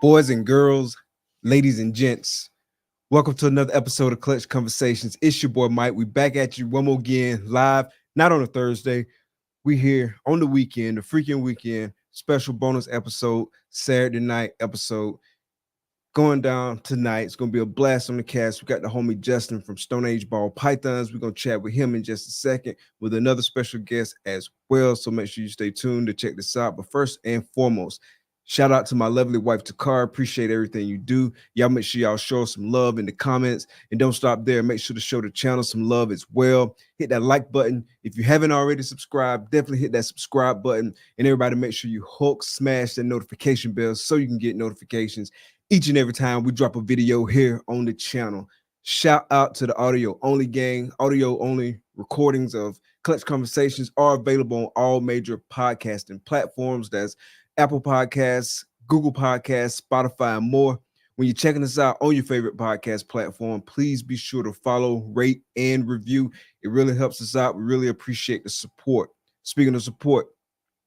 Boys and girls, ladies and gents, welcome to another episode of Clutch Conversations. It's your boy Mike. We back at you one more again, live, not on a Thursday. We here on the weekend, the freaking weekend, special bonus episode, Saturday night episode. Going down tonight. It's going to be a blast on the cast. We got the homie Justin from Stoneage Ball Pythons. We're going to chat with him in just a second with another special guest as well. So make sure you stay tuned to check this out. But first and foremost, shout out to my lovely wife, Takara. Appreciate everything you do. Y'all make sure y'all show us some love in the comments. And don't stop there. Make sure to show the channel some love as well. Hit that like button. If you haven't already subscribed, definitely hit that subscribe button. And everybody make sure you smash that notification bell so you can get notifications each and every time we drop a video here on the channel. Shout out to the audio only gang. Audio only recordings of Clutch Conversations are available on all major podcasting platforms. That's Apple Podcasts, Google Podcasts, Spotify, and more. When you're checking us out on your favorite podcast platform, please be sure to follow, rate, and review. It really helps us out. We really appreciate the support. Speaking of support,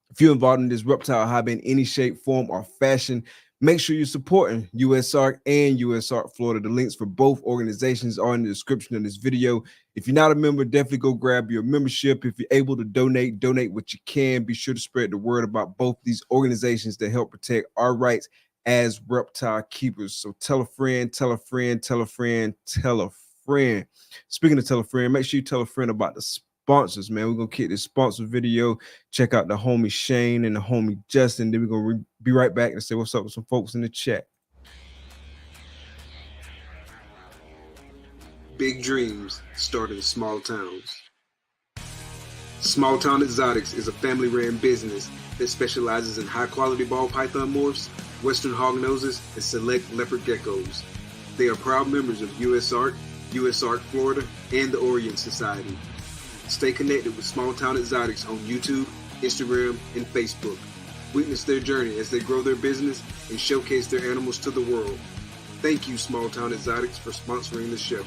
if you're involved in this reptile hobby in any shape, form, or fashion, make sure you're supporting USARK and USARK Florida. The links for both organizations are in the description of this video. If you're not a member, definitely go grab your membership. If you're able to donate what you can. Be sure to spread the word about both these organizations that help protect our rights as reptile keepers. So tell a friend, tell a friend, tell a friend, tell a friend. Speaking of tell a friend, make sure you tell a friend about the sponsors, man. We're gonna kick this sponsor video. Check out the homie Shane and the homie Justin. Then we're gonna be right back and say what's up with some folks in the chat. Big dreams start in small towns. Small Town Xotics is a family-ran business that specializes in high-quality ball python morphs, western hognoses, and select leopard geckos. They are proud members of USARK, USARK Florida, and the Orient Society. Stay connected with Small Town Xotics on YouTube, Instagram, and Facebook. Witness their journey as they grow their business and showcase their animals to the world. Thank you, Small Town Xotics, for sponsoring the show.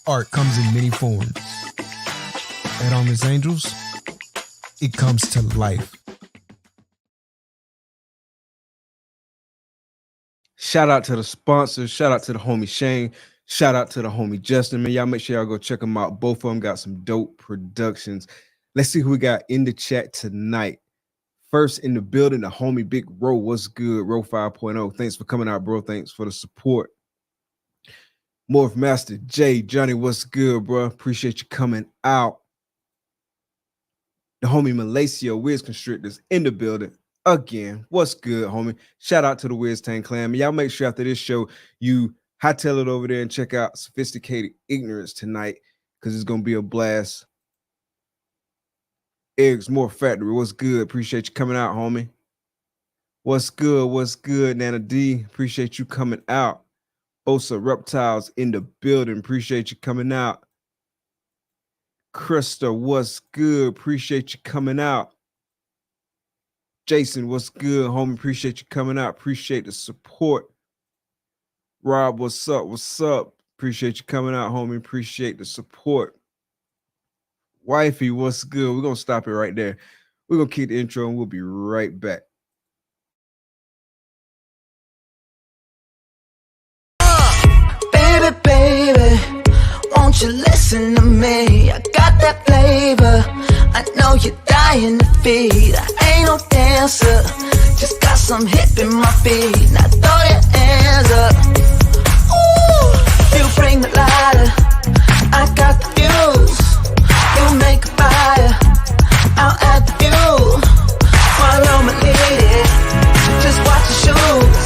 Art comes in many forms. At Armless Angels, it comes to life. Shout out to the sponsors. Shout out to the homie Shane. Shout out to the homie Justin. Man, y'all make sure y'all go check them out. Both of them got some dope productions. Let's see who we got in the chat tonight. First in the building, the homie Big Ro. What's good? Ro 5.0. Thanks for coming out, bro. Thanks for the support. Morph Master J, Johnny, what's good, bro? Appreciate you coming out. The homie Malacio Wiz Constrictors in the building again. What's good, homie? Shout out to the Wiz Tang Clan. Y'all make sure after this show you hightail it over there and check out Sophisticated Ignorance tonight because it's gonna be a blast. Eric's More Factory, what's good? Appreciate you coming out, homie. What's good? What's good, Nana D? Appreciate you coming out. Osa Reptiles in the building. Appreciate you coming out. Krista, what's good? Appreciate you coming out. Jason, what's good, homie? Appreciate you coming out. Appreciate the support. Rob, what's up? What's up? Appreciate you coming out, homie. Appreciate the support. Wifey, what's good? We're going to stop it right there. We're going to keep the intro and we'll be right back. Baby, won't you listen to me? I got that flavor, I know you're dying to feed. I ain't no dancer, just got some hip in my feet. Now throw your hands up. Ooh, you bring the lighter, I got the fuse. You make a fire, I'll add the fuel. Follow my lady, just watch your shoes.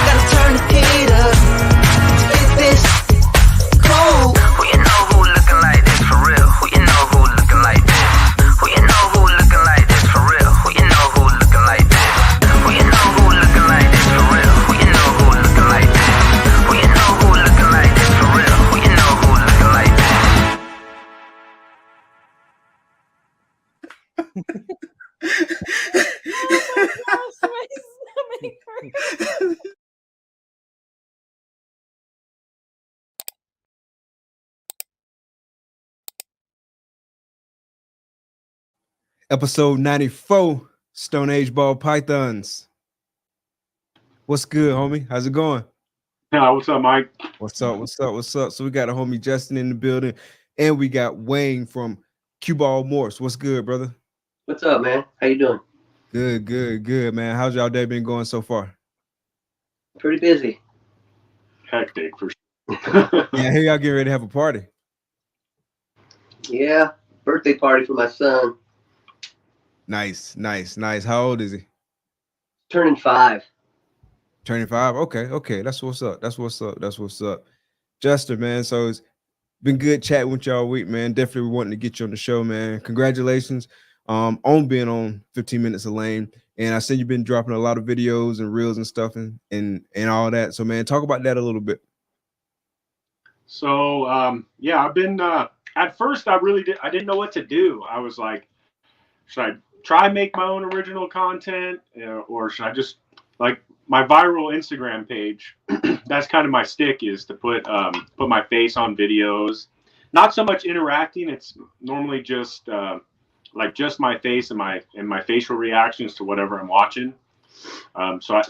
Gotta turn the heat up, spit this cool. Who you know who looking like this for real? Who you know who looking like this? Who you know who looking like this for real? Who you know who looking like this? Who you know who looking like this for real? Who you know who looking like this? Who you know who looking like this for real? Who you know who looking like this? Episode 94, Stoneage Ball Pythons. What's good, homie? How's it going? What's up, Mike? What's up? What's up? What's up? So we got a homie Justin in the building, and we got Wayne from Cue Ball Morse. What's good, brother? What's up, man? How you doing? Good, good, good, man. How's y'all day been going so far? Pretty busy. Hectic for sure. Yeah, here y'all getting ready to have a party. Yeah, birthday party for my son. Nice, nice, nice. How old is he? Turning 5. Turning 5. Okay, okay. That's what's up. That's what's up. That's what's up. Justin, man. So it's been good chatting with y'all week, man. Definitely wanting to get you on the show, man. Congratulations on being on 15 Minutes of Lame. And I see you've been dropping a lot of videos and reels and stuff and all that. So, man, talk about that a little bit. So, yeah, I've been at first I didn't know what to do. I was like, should I try make my own original content, or should I just, like, my viral Instagram page, that's kind of my stick, is to put my face on videos. Not so much interacting. It's normally just like just my face and my facial reactions to whatever I'm watching. So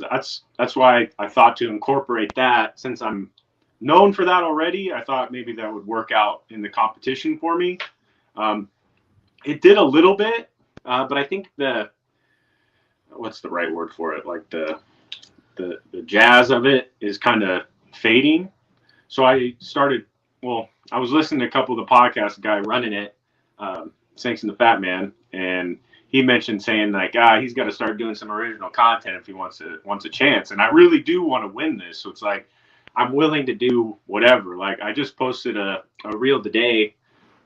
that's why I thought to incorporate that. Since I'm known for that already, I thought maybe that would work out in the competition for me. It did a little bit, but I think what's the right word for it? Like the jazz of it is kind of fading. So I was listening to a couple of the podcasts, the guy running it, Snakes and the Fat Man, and he mentioned saying like, he's got to start doing some original content if he wants a chance. And I really do want to win this. So it's like, I'm willing to do whatever. Like, I just posted a reel today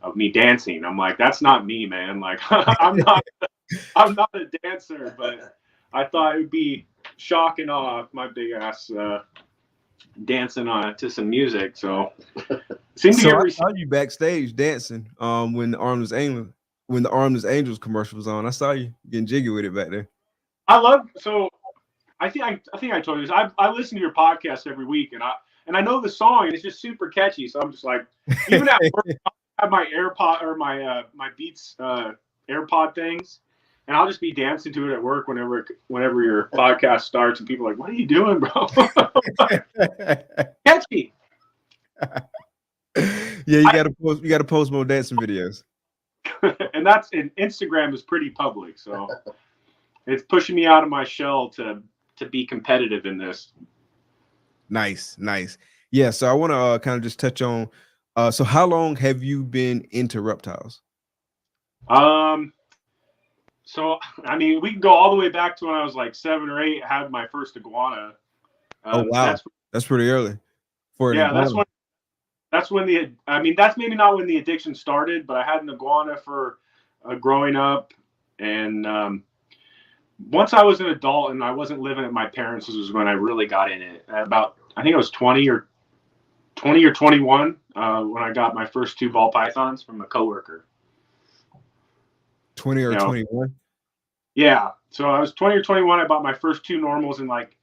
of me dancing. I'm like, that's not me, man. Like, I'm not a dancer, but I thought it would be shock and awe, my big ass dancing to some music. So I saw you backstage dancing when the Armless Angels commercial was on. I saw you getting jiggy with it back there. I think I told you this. I listen to your podcast every week, and I know the song, and it's just super catchy. So I'm just like, even at work, I have my AirPod or my Beats AirPod things, and I'll just be dancing to it at work whenever your podcast starts, and people are like, "What are you doing, bro?" Catchy. Yeah, you gotta post more dancing videos. And Instagram is pretty public, so it's pushing me out of my shell to be competitive in this. Nice. Yeah, so I want to kind of just touch on. So how long have you been into reptiles? So I mean, we can go all the way back to when I was like 7 or 8. I had my first iguana. Oh wow, that's pretty early. That's when that's maybe not when the addiction started, but I had an iguana for growing up, and once I was an adult and I wasn't living at my parents', was when I really got in it. I think I was 20 or 21 when I got my first 2 ball pythons from a coworker. 20 or 21? Yeah. So I was 20 or 21. I bought my first 2 normals in like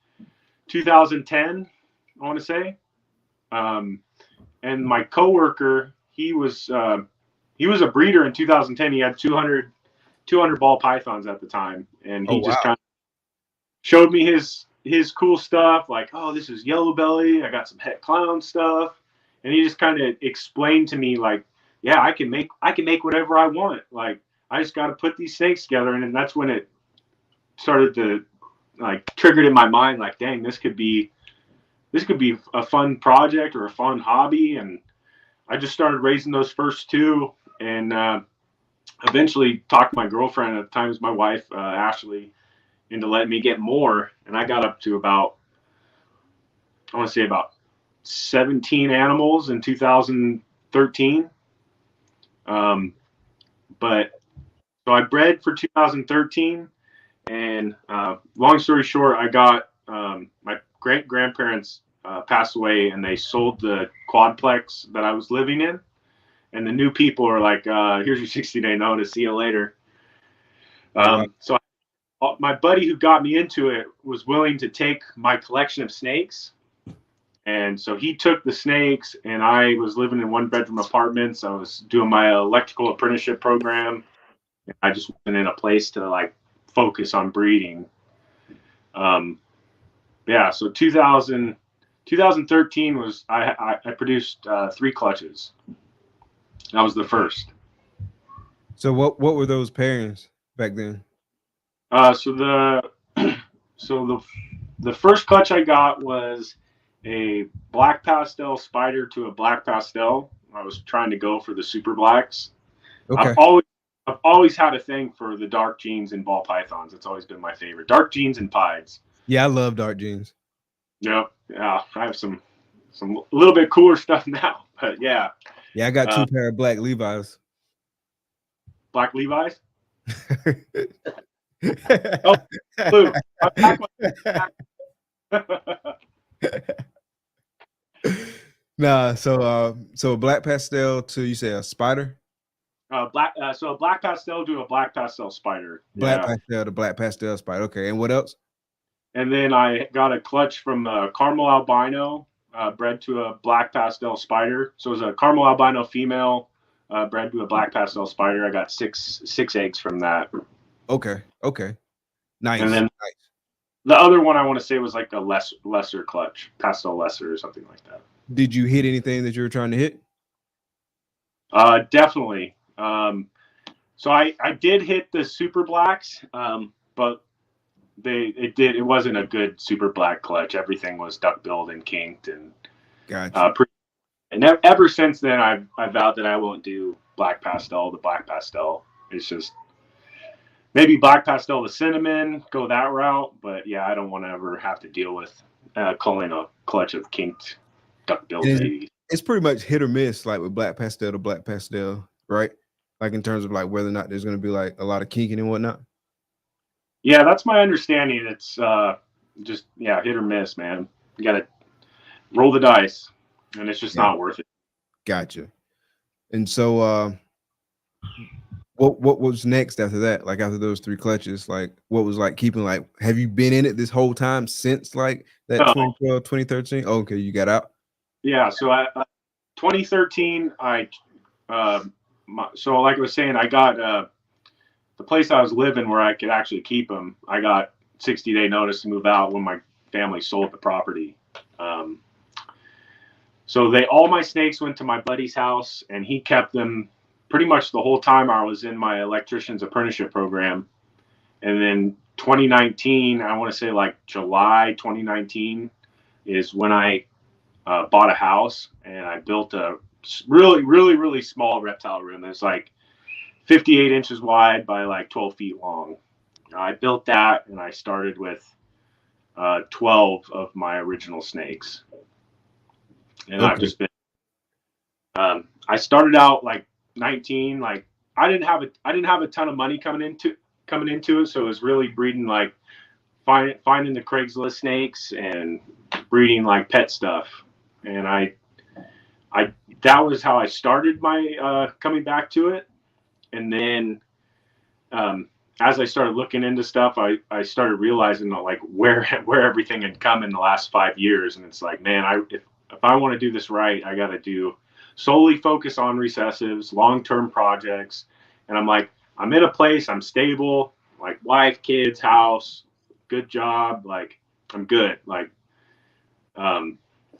2010, I want to say. And my coworker, he was a breeder in 2010. He had 200 ball pythons at the time, and he just kind of showed me his cool stuff. Like, oh, this is yellow belly. I got some het clown stuff, and he just kind of explained to me like, yeah, I can make whatever I want. Like, I just got to put these snakes together. And then that's when it started to like triggered in my mind, like, dang, this could be a fun project or a fun hobby. And I just started raising those first two, and eventually talked my girlfriend, at the time was my wife, Ashley, into letting me get more. And I got up to about 17 animals in 2013. But so I bred for 2013, and long story short, I got my great-grandparents passed away, and they sold the quadplex that I was living in. And the new people are like, here's your 60-day notice. See you later. So my buddy who got me into it was willing to take my collection of snakes. And so he took the snakes, and I was living in 1-bedroom apartments. I was doing my electrical apprenticeship program. I just wasn't in a place to like focus on breeding. So 2013 was, I produced 3 clutches. That was the first. So what were those pairings back then? So the first clutch I got was a black pastel spider to a black pastel. I was trying to go for the super blacks. Okay. I've always had a thing for the dark jeans and ball pythons. It's always been my favorite. Dark jeans and pieds. Yeah, I love dark jeans. Yep. Yeah, I have some a little bit cooler stuff now, but yeah. Yeah, I got 2 pair of black Levi's. Black Levi's? Oh, blue. Nah, so a black pastel to, you say, a spider? So a black pastel to a black pastel spider. Black pastel to black pastel spider. Okay, and what else? And then I got a clutch from a caramel albino, bred to a black pastel spider. So it was a caramel albino female, bred to a black pastel spider. I got six eggs from that. Okay. Nice. And then the other one I want to say was like a lesser clutch, pastel lesser or something like that. Did you hit anything that you were trying to hit? Definitely. So I did hit the super blacks, but it wasn't a good super black clutch. Everything was duck-billed and kinked, and gotcha. And ever since then, I vowed that I won't do black pastel to black pastel. It's just maybe black pastel to cinnamon, go that route. But yeah, I don't want to ever have to deal with culling a clutch of kinked duck-billed babies. It's pretty much hit or miss, like with black pastel to black pastel, right? Like in terms of like whether or not there's going to be like a lot of kinking and whatnot. Yeah, that's my understanding. It's just hit or miss, man. You got to roll the dice, and it's just not worth it. Gotcha. And so, what was next after that? Like after those 3 clutches, like what was like keeping like? Have you been in it this whole time since like that 2012, 2013? Oh, okay, you got out. Yeah. So 2013, so like I was saying, I got the place I was living where I could actually keep them. I got 60-day notice to move out when my family sold the property. So all my snakes went to my buddy's house, and he kept them pretty much the whole time I was in my electrician's apprenticeship program. And then 2019, I want to say like July 2019 is when I bought a house, and I built a really, really, really small reptile room. It's like 58 inches wide by like 12 feet long. I built that, and I started with 12 of my original snakes. And I've just been, I started out like 19, like I didn't have a ton of money coming into it. So it was really breeding, like finding the Craigslist snakes and breeding like pet stuff. And that was how I started my coming back to it. And then as I started looking into stuff, I started realizing that, like where everything had come in the last 5 years. And it's like, man, if I want to do this right, I got to solely focus on recessives, long-term projects. And I'm like, I'm in a place, I'm stable, like wife, kids, house, good job. Like I'm good. Like,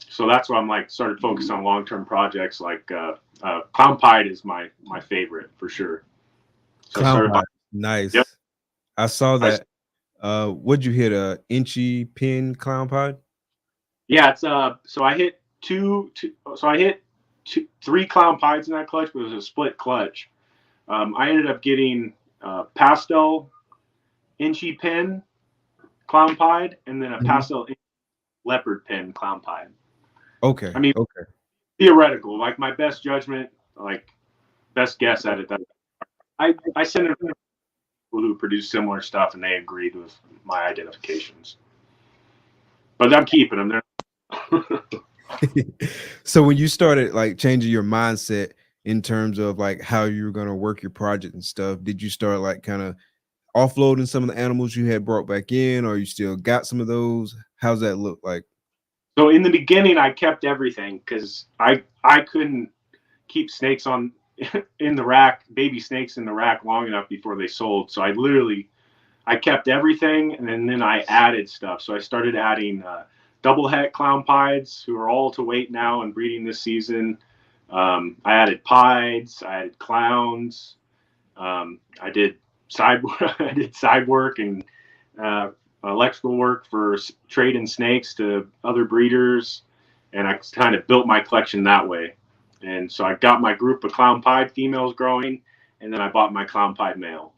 so that's why I'm like started focusing on long-term projects. Like clown pied is my favorite for sure. So I started buying. Nice. Yep. I saw that. What'd you hit, a inchy pin clown pod? Yeah, it's so I hit three clown pies in that clutch, but it was a split clutch. I ended up getting pastel inchy pin clown pied and then a pastel leopard pin clown pied. Okay. I mean, okay. Theoretical, like my best judgment, like best guess at it. That I sent it to people who produce similar stuff, and they agreed with my identifications. But I'm keeping them there. So when you started like changing your mindset in terms of like how you were going to work your project and stuff, did you start like kind of offloading some of the animals you had brought back in, or you still got some of those? How's that look like? So in the beginning, I kept everything because I couldn't keep snakes on in the rack, baby snakes in the rack long enough before they sold. So I kept everything, and then I added stuff. So I started adding double het clown pieds, who are all to weight now and breeding this season. I added pieds, I added clowns. I did side work and electrical work for trading snakes to other breeders, and I kind of built my collection that way. And so I got my group of clown pied females growing, and then I bought my clown pied male.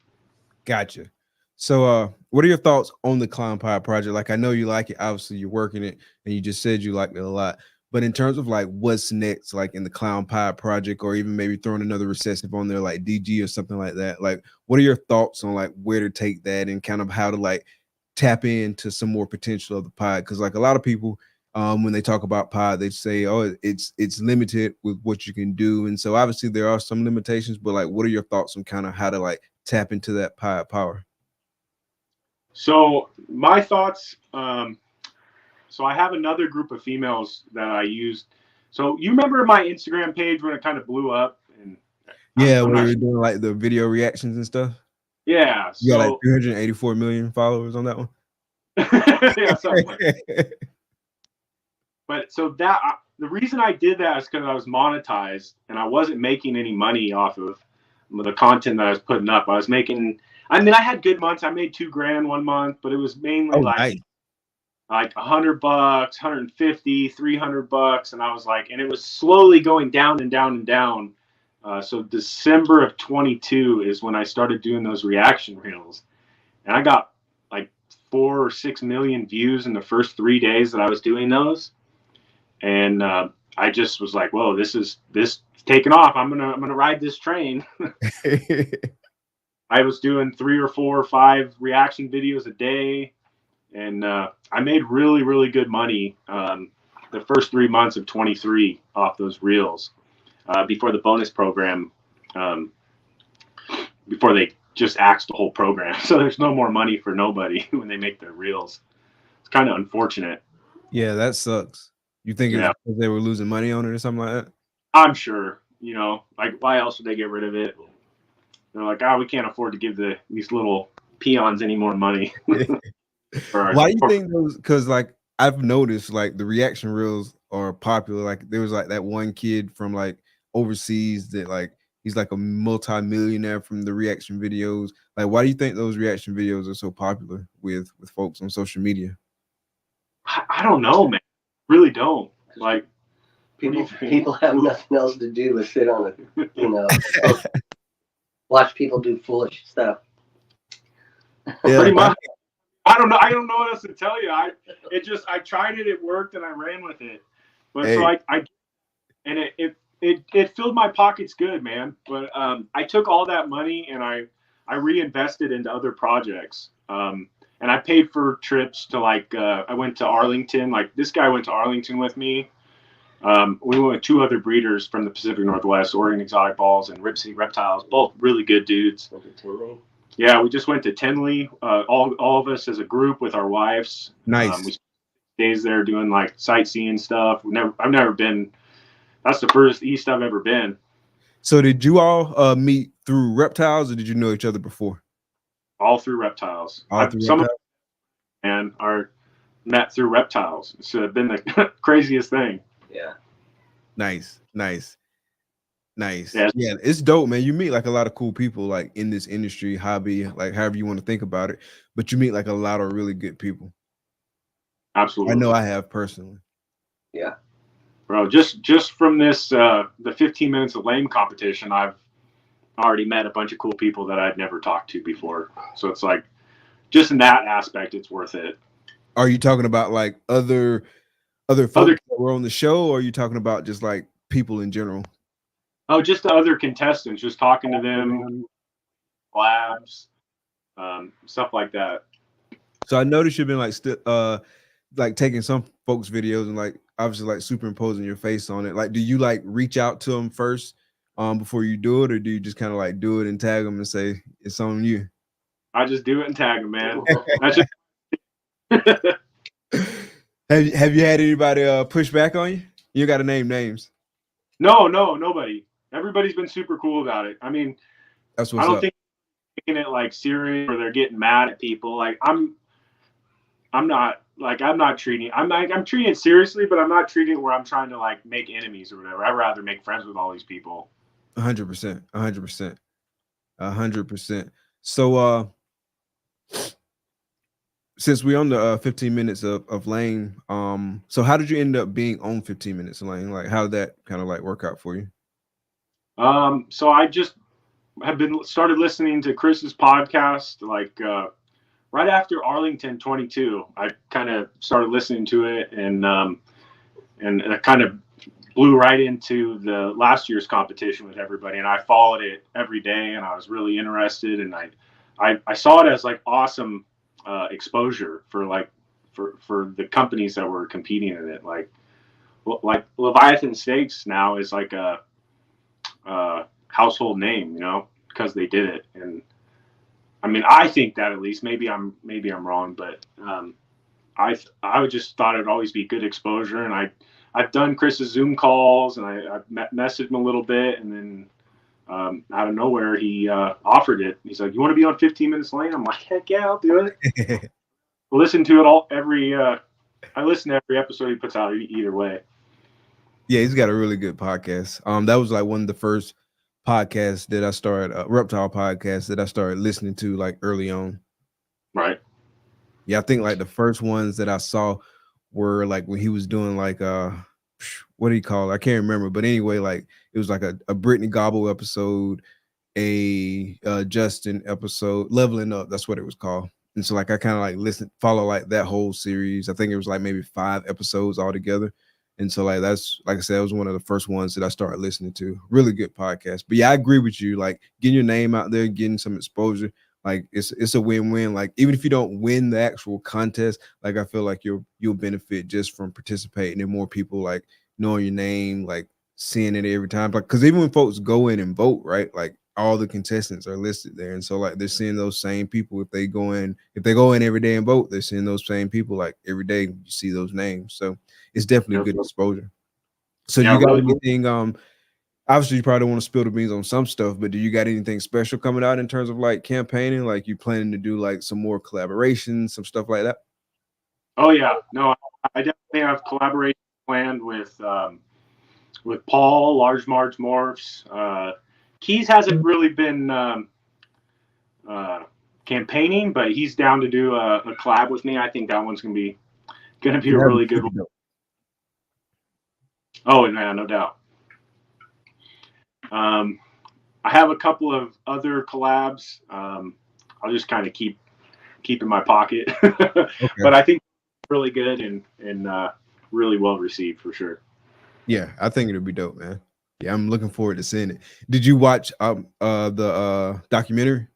Gotcha. So what are your thoughts on the clown pie project? Like, I know you like it, obviously you're working it, and you just said you liked it a lot, but in terms of like what's next, like in the clown pie project, or even maybe throwing another recessive on there like DG or something like that, like what are your thoughts on like where to take that and kind of how to like tap into some more potential of the pod? Because like a lot of people, when they talk about pod, they say, oh, it's limited with what you can do, and so obviously there are some limitations, but like what are your thoughts on kind of how to like tap into that pod power? So my thoughts, so I have another group of females that I used. So you remember my Instagram page when it kind of blew up? And yeah, when we were doing like the video reactions and stuff. Yeah. You got like 384 million followers on that one. Yeah, something like that. But so that the reason I did that is because I was monetized and I wasn't making any money off of the content that I was putting up. I had good months. I made $2,000 one month, but it was mainly like $100, 150, $300, and I was like, and it was slowly going down and down and down. So December of 22 is when I started doing those reaction reels, and I got like 4 or 6 million views in the first 3 days that I was doing those, and I just was like, whoa, this is taking off. I'm gonna ride this train. I was doing 3 or 4 or 5 reaction videos a day, and I made really, really good money the first 3 months of 23 off those reels before the bonus program, before they just axed the whole program. So there's no more money for nobody when they make their reels. It's kind of unfortunate. Yeah, that sucks. You think it's because they were losing money on it or something like that? I'm sure. Like, why else would they get rid of it? They're like, we can't afford to give these little peons any more money. Why do you think those? Because like I've noticed, like the reaction reels are popular. Like there was like that one kid from like overseas that like he's like a multi-millionaire from the reaction videos. Like, why do you think those reaction videos are so popular with folks on social media? I don't know, man. Really don't. Like people have nothing else to do but sit on it, watch people do foolish stuff. Yeah, pretty much. I don't know what else to tell you. I tried it, it worked, and I ran with it. But so it filled my pockets good, man. But I took all that money and I reinvested into other projects. And I paid for trips to I went to Arlington. Like this guy went to Arlington with me. We went with 2 other breeders from the Pacific Northwest, Oregon Exotic Balls and Rip City Reptiles, both really good dudes. Yeah, we just went to Tenley, all of us as a group with our wives. Nice. We spent days there doing like sightseeing stuff. I've never been. That's the furthest east I've ever been. So did you all meet through Reptiles, or did you know each other before? All through Reptiles. Some of them are met through Reptiles. It's been the craziest thing. Yeah. Nice. Nice. Yeah. Yeah, it's dope, man. You meet like a lot of cool people like in this industry, hobby, like however you want to think about it. But you meet like a lot of really good people. Absolutely. I know I have personally. Yeah. Bro, just from this the 15 minutes of lame competition, I've already met a bunch of cool people that I'd never talked to before. So it's like just in that aspect, it's worth it. Are you talking about like other folks that were on the show, or are you talking about just like people in general? Oh, just the other contestants, just talking to them, labs, stuff like that. So I noticed you've been like taking some folks' videos and like obviously like superimposing your face on it. Like, do you like reach out to them first before you do it, or do you just kind of like do it and tag them and say it's on you? I just do it and tag them, man. That's just Have you had anybody push back on you? You got to name names. No, nobody. Everybody's been super cool about it. I mean, That's what's I don't up. think they're taking it like serious or they're getting mad at people. Like I'm treating it seriously, but I'm not treating it where I'm trying to like make enemies or whatever. I'd rather make friends with all these people. 100%, 100%, 100%. So since we're on the 15 minutes of Lane, so how did you end up being on 15 minutes of Lane? Like, how did that kind of like work out for you? So I just have started listening to Chris's podcast, like right after Arlington 22. I kind of started listening to it, and it kind of blew right into the last year's competition with everybody. And I followed it every day, and I was really interested. And I saw it as like awesome exposure for the companies that were competing in it. Like Leviathan Steaks now is like a household name, you know, because they did it. And I mean, I think that at least maybe I'm wrong, but I would just thought it'd always be good exposure. And I've done Chris's Zoom calls, and I've messaged him a little bit, and then out of nowhere he offered it. He's like, "You want to be on 15 Minutes Lane?" I'm like, "Heck yeah, I'll do it." Listen to it I listen to every episode he puts out either way. Yeah, he's got a really good podcast. That was like one of the first podcasts that I started, Reptile podcast that I started listening to like early on. Right. Yeah, I think like the first ones that I saw were like when he was doing like what do you call it? I can't remember, but anyway, like it was like a Brittany Gobble episode, a Justin episode, Leveling Up, that's what it was called. And so like I kind of like follow like that whole series. I think it was like maybe 5 episodes altogether. And so like that's, like I said, it was one of the first ones that I started listening to. Really good podcast. But yeah, I agree with you. Like getting your name out there, getting some exposure, like it's a win-win. Like even if you don't win the actual contest, like I feel like you'll benefit just from participating and more people like knowing your name, like seeing it every time. Like because even when folks go in and vote, right? Like all the contestants are listed there. And so like they're seeing those same people. If they go in every day and vote, they're seeing those same people like every day. You see those names. So it's definitely good exposure. So yeah, you got really anything? Obviously you probably don't want to spill the beans on some stuff, but do you got anything special coming out in terms of like campaigning? Like you planning to do like some more collaborations, some stuff like that? Oh yeah, no, I definitely have collaboration planned with Paul, Large Marge Morphs. Keys hasn't really been campaigning, but he's down to do a collab with me. I think that one's gonna be a really good one. Oh, yeah, no doubt. I have a couple of other collabs. I'll just kind of keep in my pocket, okay. But I think really good and really well received for sure. Yeah, I think it'll be dope, man. Yeah, I'm looking forward to seeing it. Did you watch the documentary?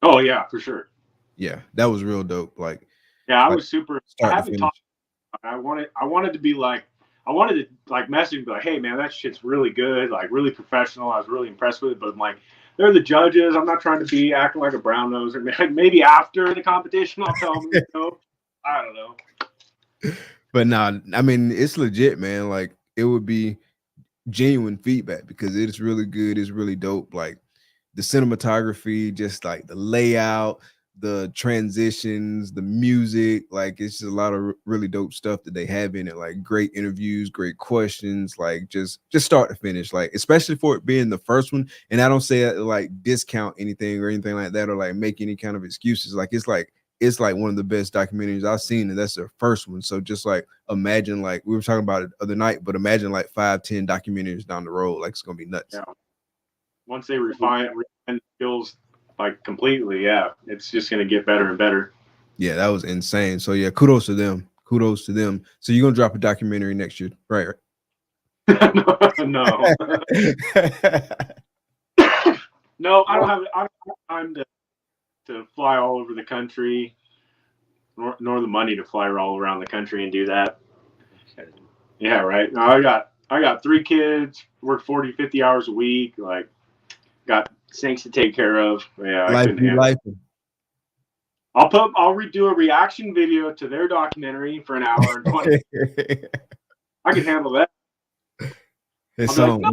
Oh yeah, for sure. Yeah, that was real dope. Like, yeah, I was super. I haven't talked. I wanted to be like. I wanted to like message and be like, "Hey man, that shit's really good, like really professional." I was really impressed with it, but I'm like, they're the judges. I'm not trying to be acting like a brown nose. Or maybe after the competition, I'll tell them. You know? I don't know. But nah, I mean, it's legit, man. Like it would be genuine feedback because it's really good. It's really dope. Like the cinematography, just like the layout, the transitions, the music, like it's just a lot of really dope stuff that they have in it. Like great interviews, great questions, like just start to finish. Like especially for it being the first one. And I don't say it like discount anything or anything like that, or like make any kind of excuses. Like it's like one of the best documentaries I've seen, and that's their first one. So just like imagine, like we were talking about it the other night, but imagine like 5-10 documentaries down the road. Like it's gonna be nuts. Yeah. Once they refine the skills like completely, yeah, it's just gonna get better and better. Yeah, that was insane. So yeah, kudos to them. Kudos to them. So you're gonna drop a documentary next year, right? No. No, I don't have time to fly all over the country, nor the money to fly all around the country and do that. Yeah, right. No, I got 3 kids, work 40, 50 hours a week, like got things to take care of. Yeah, I couldn't handle it. I'll redo a reaction video to their documentary for an hour and 20. I can handle that. It's on.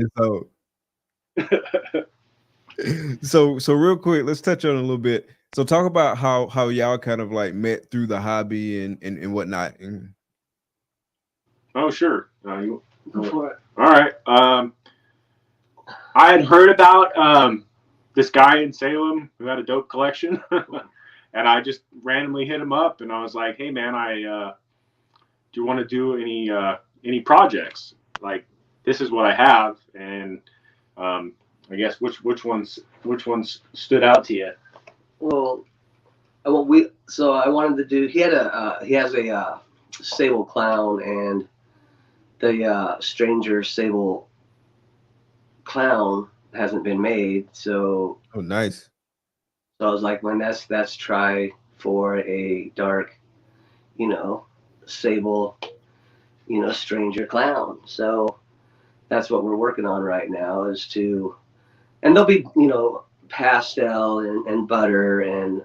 So real quick, let's touch on it a little bit. So talk about how y'all kind of like met through the hobby and whatnot. Oh, sure. You go for it. All right. I had heard about this guy in Salem who had a dope collection, and I just randomly hit him up, and I was like, "Hey, man, do you want to do any projects? Like, this is what I have, and I guess which ones stood out to you?" Well, I wanted to do. He has a sable clown, and the stranger sable clown hasn't been made. So oh, nice. So I was like, man, that's try for a dark, sable, stranger clown. So that's what we're working on right now is to, and there'll be pastel and butter and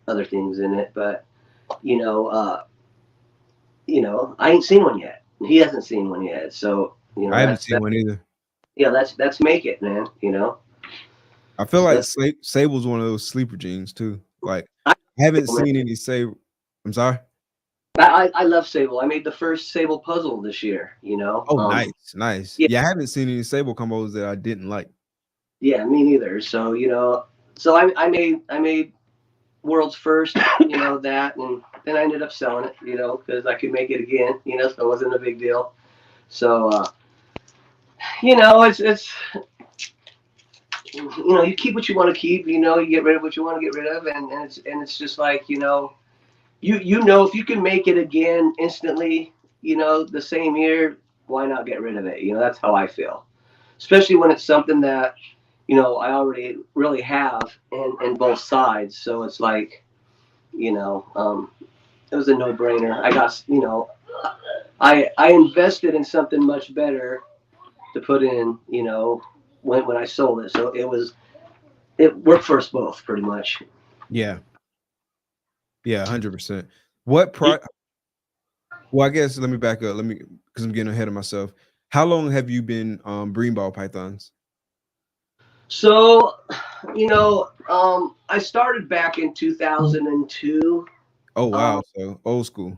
other things in it, but I ain't seen one yet. He hasn't seen one yet, so I haven't seen one either. Yeah, let's make it, man. I feel like sable's one of those sleeper genes too. Like I haven't seen any sable. I'm sorry. I love sable. I made the first sable puzzle this year. Oh, nice. Yeah, I haven't seen any sable combos that I didn't like. Yeah, me neither. So I made world's first, that, and then I ended up selling it, because I could make it again, so it wasn't a big deal. So, it's you keep what you want to keep, you get rid of what you want to get rid of, and it's just like, if you can make it again instantly, the same year, why not get rid of it? That's how I feel, especially when it's something that I already really have in both sides. So it's like, it was a no-brainer. I got, I invested in something much better to put in, when I sold it. So it worked for us both pretty much. Yeah. Yeah, 100%. Well, I guess let me back up. Because I'm getting ahead of myself. How long have you been breeding ball pythons? So, I started back in 2002. Oh, wow. So old school.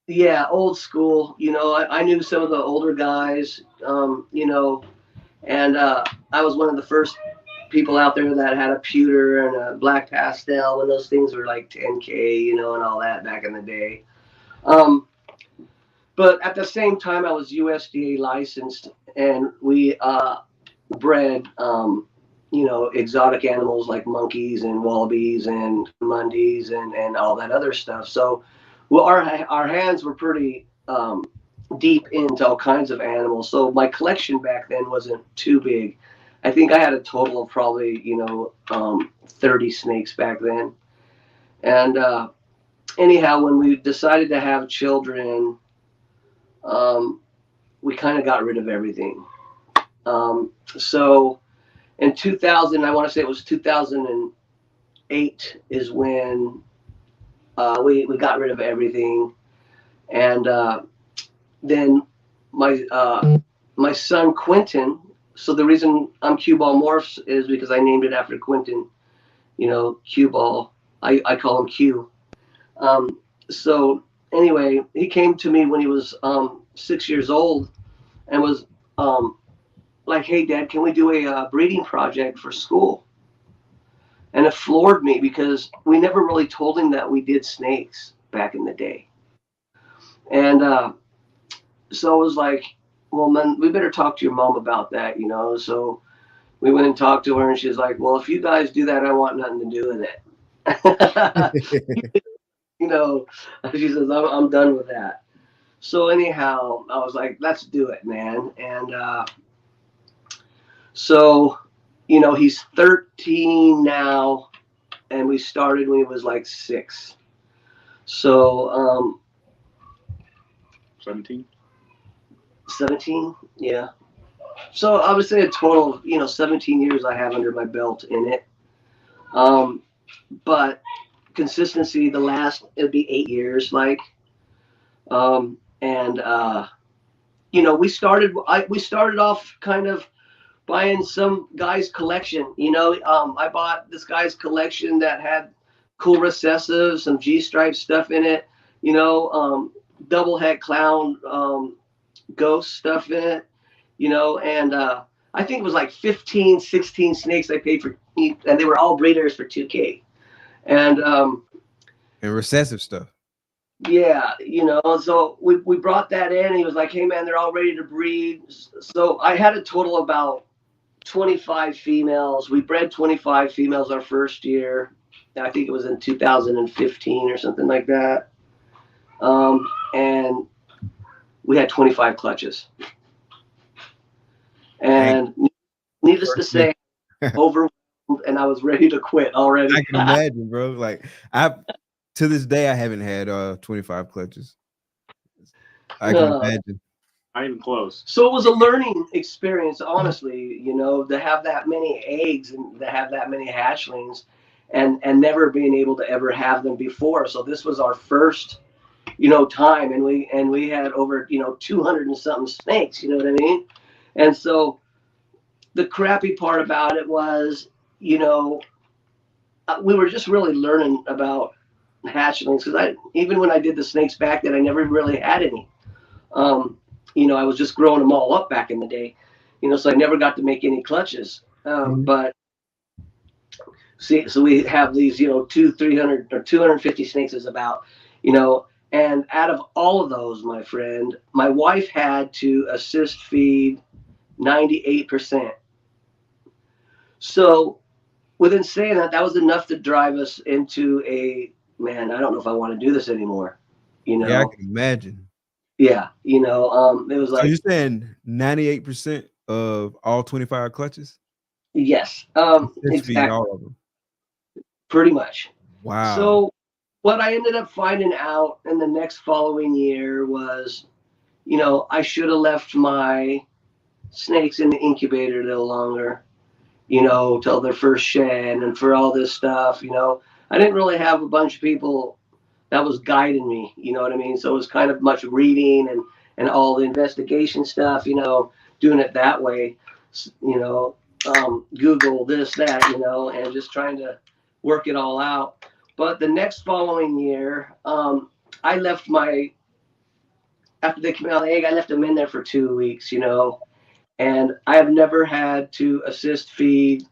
Yeah, old school. I knew some of the older guys, and I was one of the first people out there that had a pewter and a black pastel when those things were like 10K, and all that back in the day. But at the same time, I was USDA licensed, and we bred, exotic animals like monkeys and wallabies and mundies and all that other stuff. So, our hands were pretty deep into all kinds of animals. So my collection back then wasn't too big. I think I had a total of probably 30 snakes back then. And anyhow, when we decided to have children, we kind of got rid of everything. So in 2000, I want to say it was 2008 is when we got rid of everything. And then my son Quentin, so the reason I'm Cue Ball Morphs is because I named it after Quentin, Cue Ball, I call him Q. So anyway, he came to me when he was 6 years old and was like, "Hey, Dad, can we do a breeding project for school?" And it floored me because we never really told him that we did snakes back in the day. And so I was like, "Well, man, we better talk to your mom about that, you know." So we went and talked to her, and she's like, "Well, if you guys do that, I want nothing to do with it." You know, she says, I'm done with that. So anyhow, I was like, let's do it, man. And so, you know, he's 13 now, and we started when he was like 6. So 17. 17, yeah. So I would say a total of, 17 years I have under my belt in it. But consistency, it'd be 8 years, like, and we started off kind of buying some guy's collection. I bought this guy's collection that had cool recessives, some G-stripe stuff in it, double head clown, ghost stuff in it, and I think it was like 15, 16 snakes I paid for, and they were all breeders for $2K. And recessive stuff. Yeah, so we brought that in. He was like, "Hey, man, they're all ready to breed." So I had a total of about 25 females. We bred 25 females our first year. I think it was in 2015 or something like that. And we had 25 clutches. And needless to say, overwhelmed, and I was ready to quit already. I can imagine, bro. Like, to this day, I haven't had 25 clutches. I can imagine. Not even close. So it was a learning experience, honestly, to have that many eggs and to have that many hatchlings and never being able to ever have them before. So this was our first, time, and we had over, 200 and something snakes, you know what I mean? And so the crappy part about it was, we were just really learning about hatchlings, because even when I did the snakes back then, I never really had any. I was just growing them all up back in the day, so I never got to make any clutches. But see, so we have these, 300 or 250 snakes is about, and out of all of those, my friend, my wife had to assist feed 98%. So within saying that was enough to drive us into man, I don't know if I want to do this anymore. Yeah, I can imagine. Yeah, it was like. So you're saying 98% of all 25 clutches? Yes, exactly. All of them. Pretty much. Wow. So what I ended up finding out in the next following year was, I should have left my snakes in the incubator a little longer, till their first shed, and for all this stuff, I didn't really have a bunch of people that was guiding me, you know what I mean? So it was kind of much reading and all the investigation stuff, doing it that way, Google this, that, and just trying to work it all out. But the next following year, I left after they came out of the egg, I left them in there for 2 weeks, and I have never had to assist feed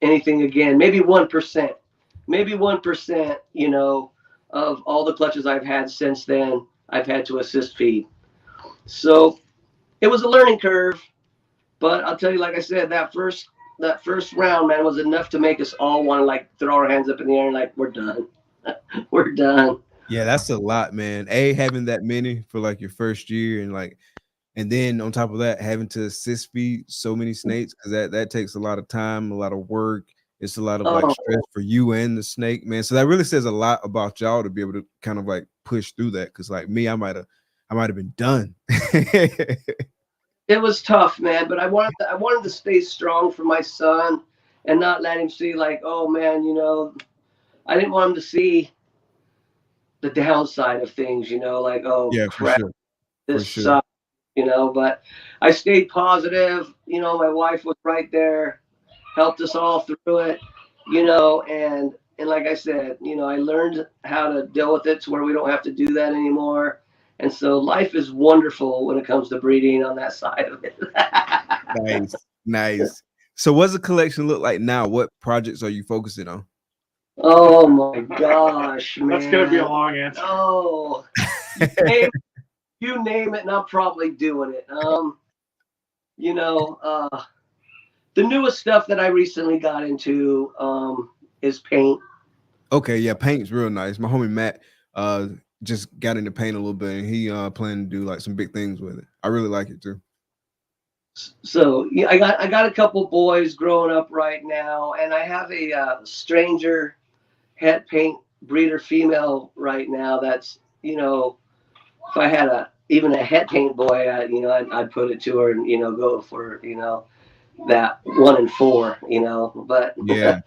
anything again. Maybe 1%, of all the clutches I've had since then, I've had to assist feed. So it was a learning curve, but I'll tell you, like I said, that first round, man, was enough to make us all want to like throw our hands up in the air and like, we're done. We're done. Yeah, that's a lot, man. Having that many for like your first year, and then on top of that, having to assist feed so many snakes, because that takes a lot of time, a lot of work. It's a lot of like stress for you and the snake, man. So that really says a lot about y'all to be able to kind of like push through that. Because like me, I might have been done. It was tough, man. But I wanted to stay strong for my son and not let him see like, oh man, I didn't want him to see the downside of things, like, oh yeah, crap, for sure. this sucks, But I stayed positive. My wife was right there, helped us all through it, and like I said, you know, I learned how to deal with it to where we don't have to do that anymore. And so life is wonderful when it comes to breeding on that side of it. Nice, nice. So what's the collection look like now? What projects are you focusing on? Oh my gosh, man. That's gonna be a long answer. Oh, you name it, and I'm probably doing it. You know, the newest stuff that I recently got into is paint. Okay, yeah, paint's real nice. My homie Matt just got into paint a little bit, and he planning to do like some big things with it. I really like it too. So yeah, I got a couple boys growing up right now, and I have a stranger het paint breeder female right now. That's, you know, if I had even a het paint boy, I'd put it to her and, you know, go for, you know, that 1 and 4, you know. But Yeah.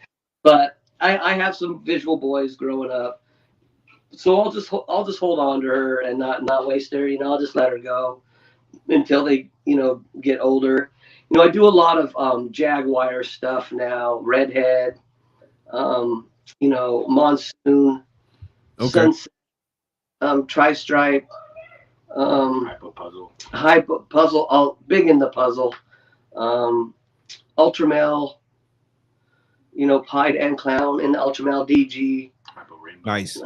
but I have some visual boys growing up, so I'll just hold on to her and not waste her. You know, I'll just let her go until they, you know, get older. You know, I do a lot of Jaguar stuff now, redhead, you know, monsoon, Okay. sunset, tri-stripe, hypo puzzle, all big in the puzzle, ultramel, you know, pied and clown in the ultramel DG, Nice.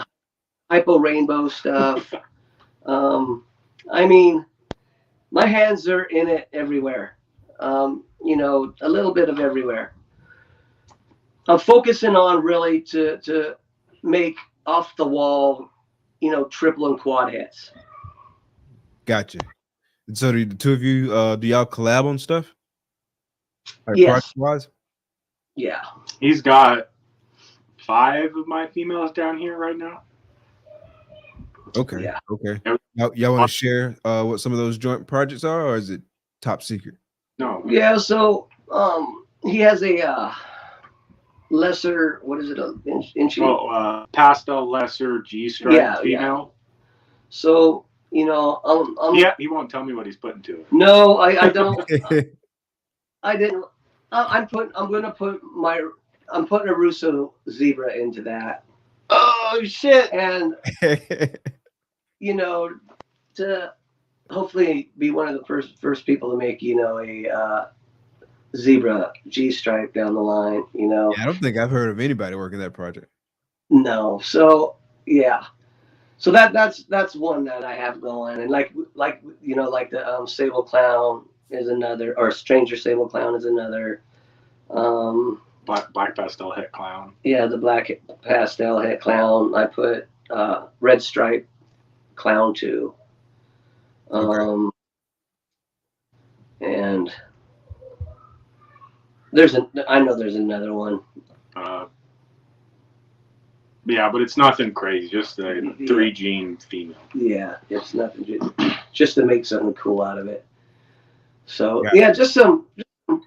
hypo rainbow stuff. I mean, my hands are in it everywhere. You know, a little bit of everywhere. I'm focusing on really to make off the wall, you know, triple and quad hits. Gotcha. And so do the two of you do y'all collab on stuff? Like Yes. project-wise? Yeah. He's got 5 of my females down here right now. Okay. Yeah. Okay. Y'all want to share what some of those joint projects are, or is it top secret? No. Yeah. So he has a lesser, what is it, inchy? Oh, pastel lesser G stripe female. So, you know, Yeah, he won't tell me what he's putting to it. No, I don't. I didn't. I'm putting a Russo zebra into that. Oh shit! And you know, to hopefully be one of the first people to make, you know, a zebra G stripe down the line. You know. Yeah, I don't think I've heard of anybody working that project. No. So yeah. So that's one that I have going, and like you know, like the sable clown is another, or stranger sable clown is another. Black pastel het clown. Yeah, the black pastel het clown. I put red stripe clown too. Okay. And I know there's another one. Yeah, but it's nothing crazy. Just a 3 gene female. Yeah, it's nothing. Just to make something cool out of it. So yeah, just some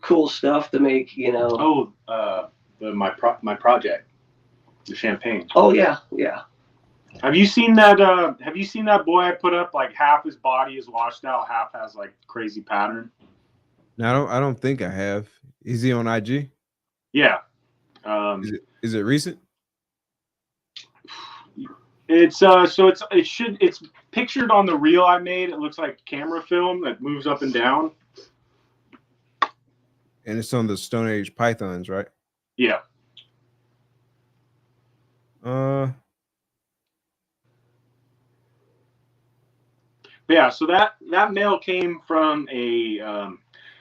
cool stuff to make, you know. Oh, my project, the champagne. Oh yeah, yeah. Have you seen that? Have you seen that boy I put up? Like half his body is washed out, half has like crazy pattern. No, I don't think I have. Is he on IG? Yeah. Is it recent? It's it's pictured on the reel I made. It looks like camera film that moves up and down. And it's on the Stoneage pythons, right? Yeah. Yeah, so that male came from a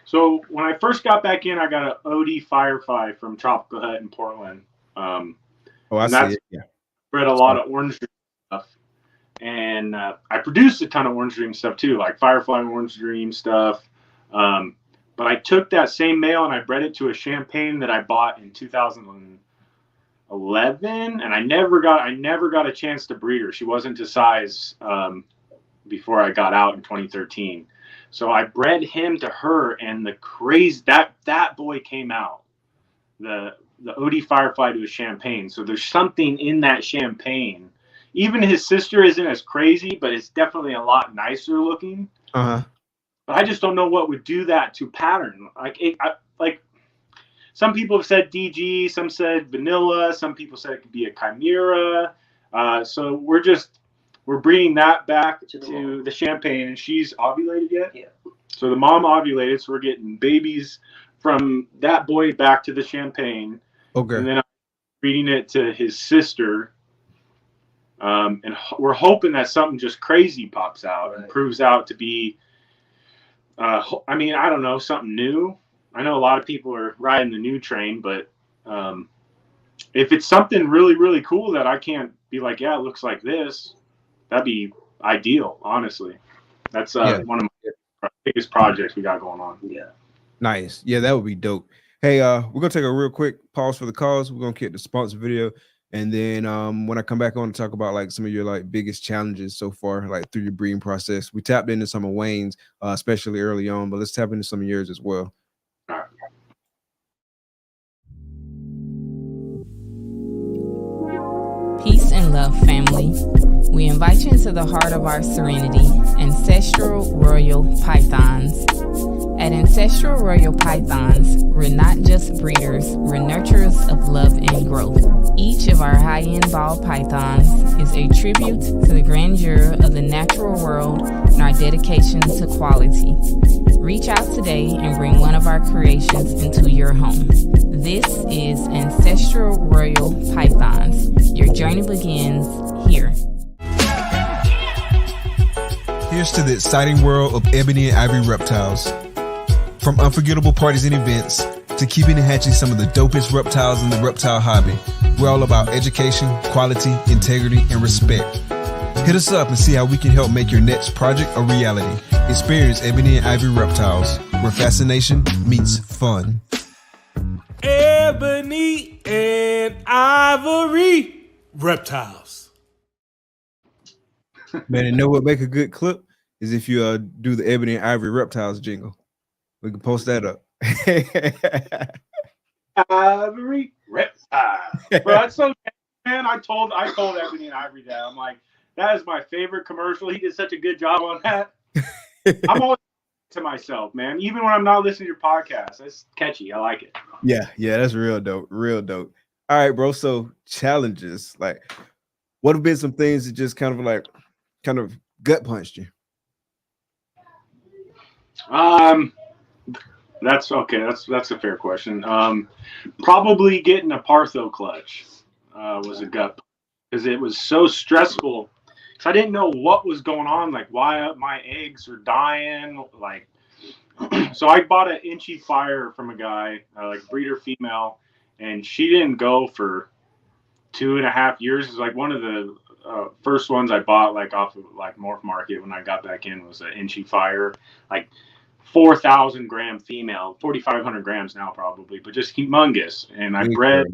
so when I first got back in, I got an OD Firefly from Tropical Hut in Portland. I see it. Yeah. Bred a lot of orange dream stuff, and I produced a ton of orange dream stuff too, like Firefly orange dream stuff. But I took that same male and I bred it to a champagne that I bought in 2011, and I never got a chance to breed her. She wasn't to size before I got out in 2013. So I bred him to her, and the crazy that boy came out. The OD Firefly to a champagne. So there's something in that champagne. Even his sister isn't as crazy, but it's definitely a lot nicer looking. But I just don't know what would do that to pattern. some people have said DG, some said vanilla, some people said it could be a chimera. So we're bringing that back to the champagne, and she's ovulated yet? Yeah. So the mom ovulated, so we're getting babies from that boy back to the champagne. Okay. And then I'm breeding it to his sister. And we're hoping that something just crazy pops out and proves out to be, I mean, I don't know, something new. I know a lot of people are riding the new train, but if it's something really, really cool that I can't be like, yeah, it looks like this, that'd be ideal, honestly. That's one of my biggest projects we got going on. Yeah. Nice. Yeah, that would be dope. Hey, we're gonna take a real quick pause for the cause. We're gonna get the sponsor video, and then when I come back on to talk about like some of your like biggest challenges so far, like through your breeding process. We tapped into some of Wayne's, especially early on, but let's tap into some of yours as well. All right. Peace and love, family. We invite you into the heart of our serenity, Ancestral Royal Pythons. At Ancestral Royal Pythons, we're not just breeders, we're nurturers of love and growth. Each of our high-end ball pythons is a tribute to the grandeur of the natural world and our dedication to quality. Reach out today and bring one of our creations into your home. This is Ancestral Royal Pythons. Your journey begins here. Here's to the exciting world of Ebony and Ivory reptiles. From unforgettable parties and events to keeping and hatching some of the dopest reptiles in the reptile hobby, we're all about education, quality, integrity, and respect. Hit us up and see how we can help make your next project a reality. Experience Ebony and Ivory reptiles, where fascination meets fun. Ebony and Ivory reptiles. Man, you know what make a good clip is if you do the Ebony and Ivory reptiles jingle. We can post that up. Ivory reptile. Bro, that's so man. I told Ebony and Ivory that. I'm like, that is my favorite commercial. He did such a good job on that. I'm always to myself, man. Even when I'm not listening to your podcast, it's catchy. I like it. Yeah, that's real dope. Real dope. All right, bro. So challenges, like, what have been some things that just kind of gut punched you? That's okay. That's a fair question. Probably getting a Partho clutch was a gut, because it was so stressful. Because I didn't know what was going on, like why my eggs are dying. Like, so I bought an Inchy Fire from a guy, like breeder female, and she didn't go for 2.5 years. It's like one of the first ones I bought, like off of like Morph Market when I got back in, was an Inchy Fire, like 4,000 gram female, 4,500 grams now probably, but just humongous. And I bred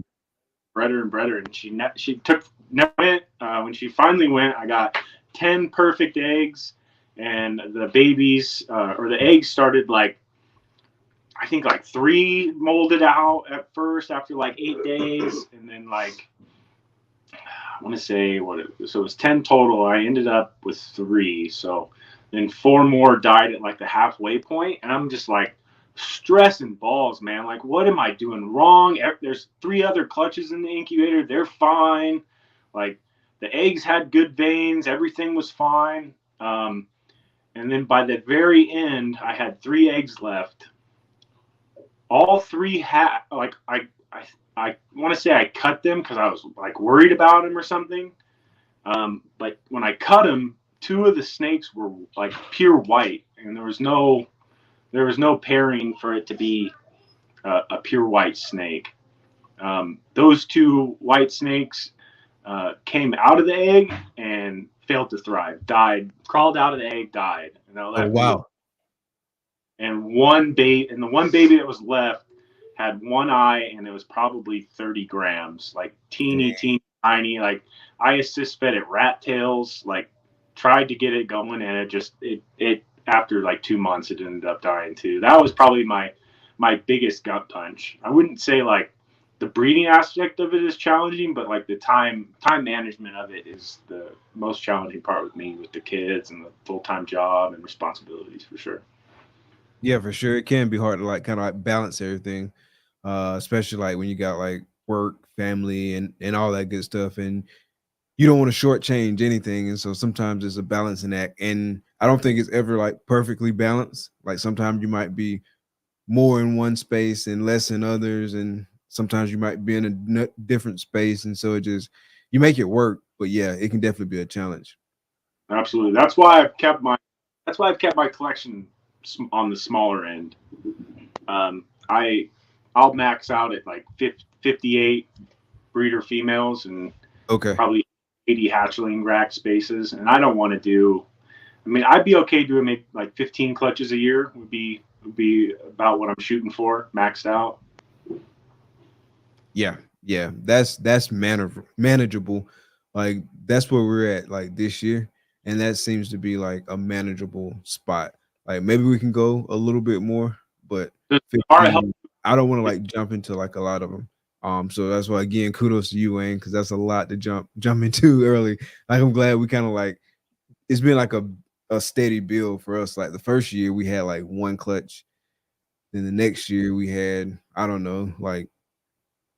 her, and she never went. When she finally went, I got 10 perfect eggs, and the babies or the eggs started like, I think like 3 molded out at first after like 8 days, and then like, I want to say so it was 10 total. I ended up with 3. So then 4 more died at like the halfway point, and I'm just like stressing balls, man. Like, what am I doing wrong? There's 3 other clutches in the incubator. They're fine. Like, the eggs had good veins. Everything was fine. And then by the very end, I had 3 eggs left. All 3 had, like, I want to say I cut them because I was like worried about them or something. But when I cut them, 2 of the snakes were like pure white, and there was no pairing for it to be a pure white snake. Those 2 white snakes came out of the egg and failed to thrive, died, crawled out of the egg, died. Oh, wow. And the one baby that was left had 1 eye, and it was probably 30 grams, like teeny tiny. Like, I assist fed it rat tails, like tried to get it going, and it after like 2 months, it ended up dying too. That was probably my biggest gut punch. I wouldn't say like the breeding aspect of it is challenging, but like the time management of it is the most challenging part with me, with the kids and the full-time job and responsibilities, for sure. Yeah, for sure. It can be hard to like kind of like balance everything. especially like when you got like work, family, and all that good stuff, and you don't want to shortchange anything. And so sometimes it's a balancing act, and I don't think it's ever like perfectly balanced. Like sometimes you might be more in one space and less in others, and sometimes you might be in a different space, and so it just you make it work. But yeah, it can definitely be a challenge. Absolutely. That's why I've kept my collection on the smaller end. I'll max out at like 58 breeder females and Okay. probably 80 hatchling rack spaces. And I don't want to do. I mean, I'd be okay doing maybe like 15 clutches a year would be about what I'm shooting for, maxed out. Yeah, that's manageable. Like that's where we're at like this year, and that seems to be like a manageable spot. Like maybe we can go a little bit more, but Does Lamar help? 15, I don't want to like jump into like a lot of them. So that's why again, kudos to you, Wayne, because that's a lot to jump into early. Like I'm glad we kind of like it's been like a steady build for us. Like the first year we had like one clutch, then the next year we had I don't know like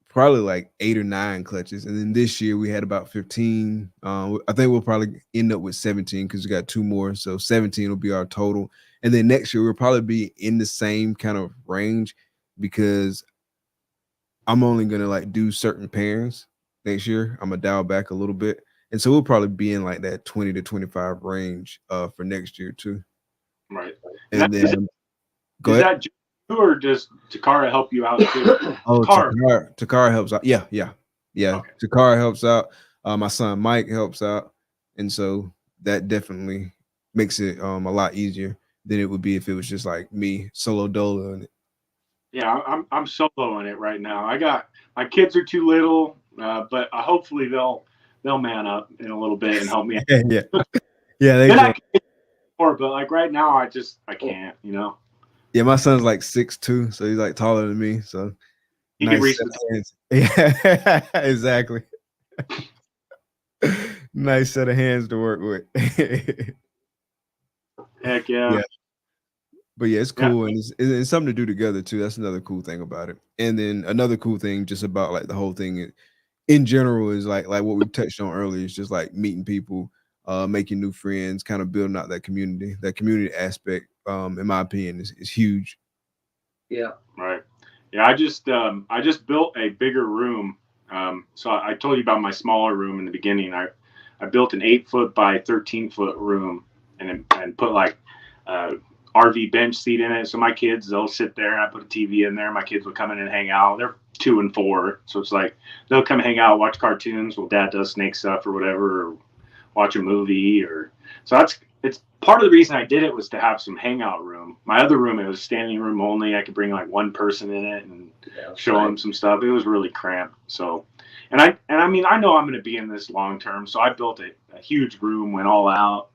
probably like 8 or 9 clutches, and then this year we had about 15. I think we'll probably end up with 17 because we got 2 more, so 17 will be our total. And then next year we'll probably be in the same kind of range because I'm only gonna like do certain pairings next year. I'm gonna dial back a little bit, and so we'll probably be in like that 20 to 25 range for next year too. Right. And then go is ahead. that you or does Takara help you out too? Oh, Takara helps out. Yeah. Okay. Takara helps out. My son Mike helps out, and so that definitely makes it a lot easier than it would be if it was just like me solo dolo in it. Yeah, I'm soloing it right now. I got my kids are too little, but hopefully they'll man up in a little bit and help me. yeah. They Then I can. can more, but like right now I can't. You know. Yeah, my son's like 6'2", so he's like taller than me. So He can nice reach set the of hands. Yeah, exactly. Nice set of hands to work with. heck yeah. But yeah, it's cool, and it's something to do together too. That's another cool thing about it. And then another cool thing just about like the whole thing in general is like what we touched on earlier. It's just like meeting people, making new friends, kind of building out that community. That community aspect, in my opinion, is huge. Yeah. Right. Yeah, I just built a bigger room. So I told you about my smaller room in the beginning. I built an 8-foot by 13-foot room and put like RV bench seat in it. So my kids, they'll sit there. I put a TV in there. My kids will come in and hang out. They're 2 and 4, so it's like they'll come hang out, watch cartoons while Dad does snake stuff or whatever, or watch a movie. Or so it's part of the reason I did it was to have some hangout room. My other room, it was standing room only. I could bring like one person in it and show them some stuff. It was really cramped. So, and I mean, I know I'm going to be in this long term, so I built a huge room, went all out.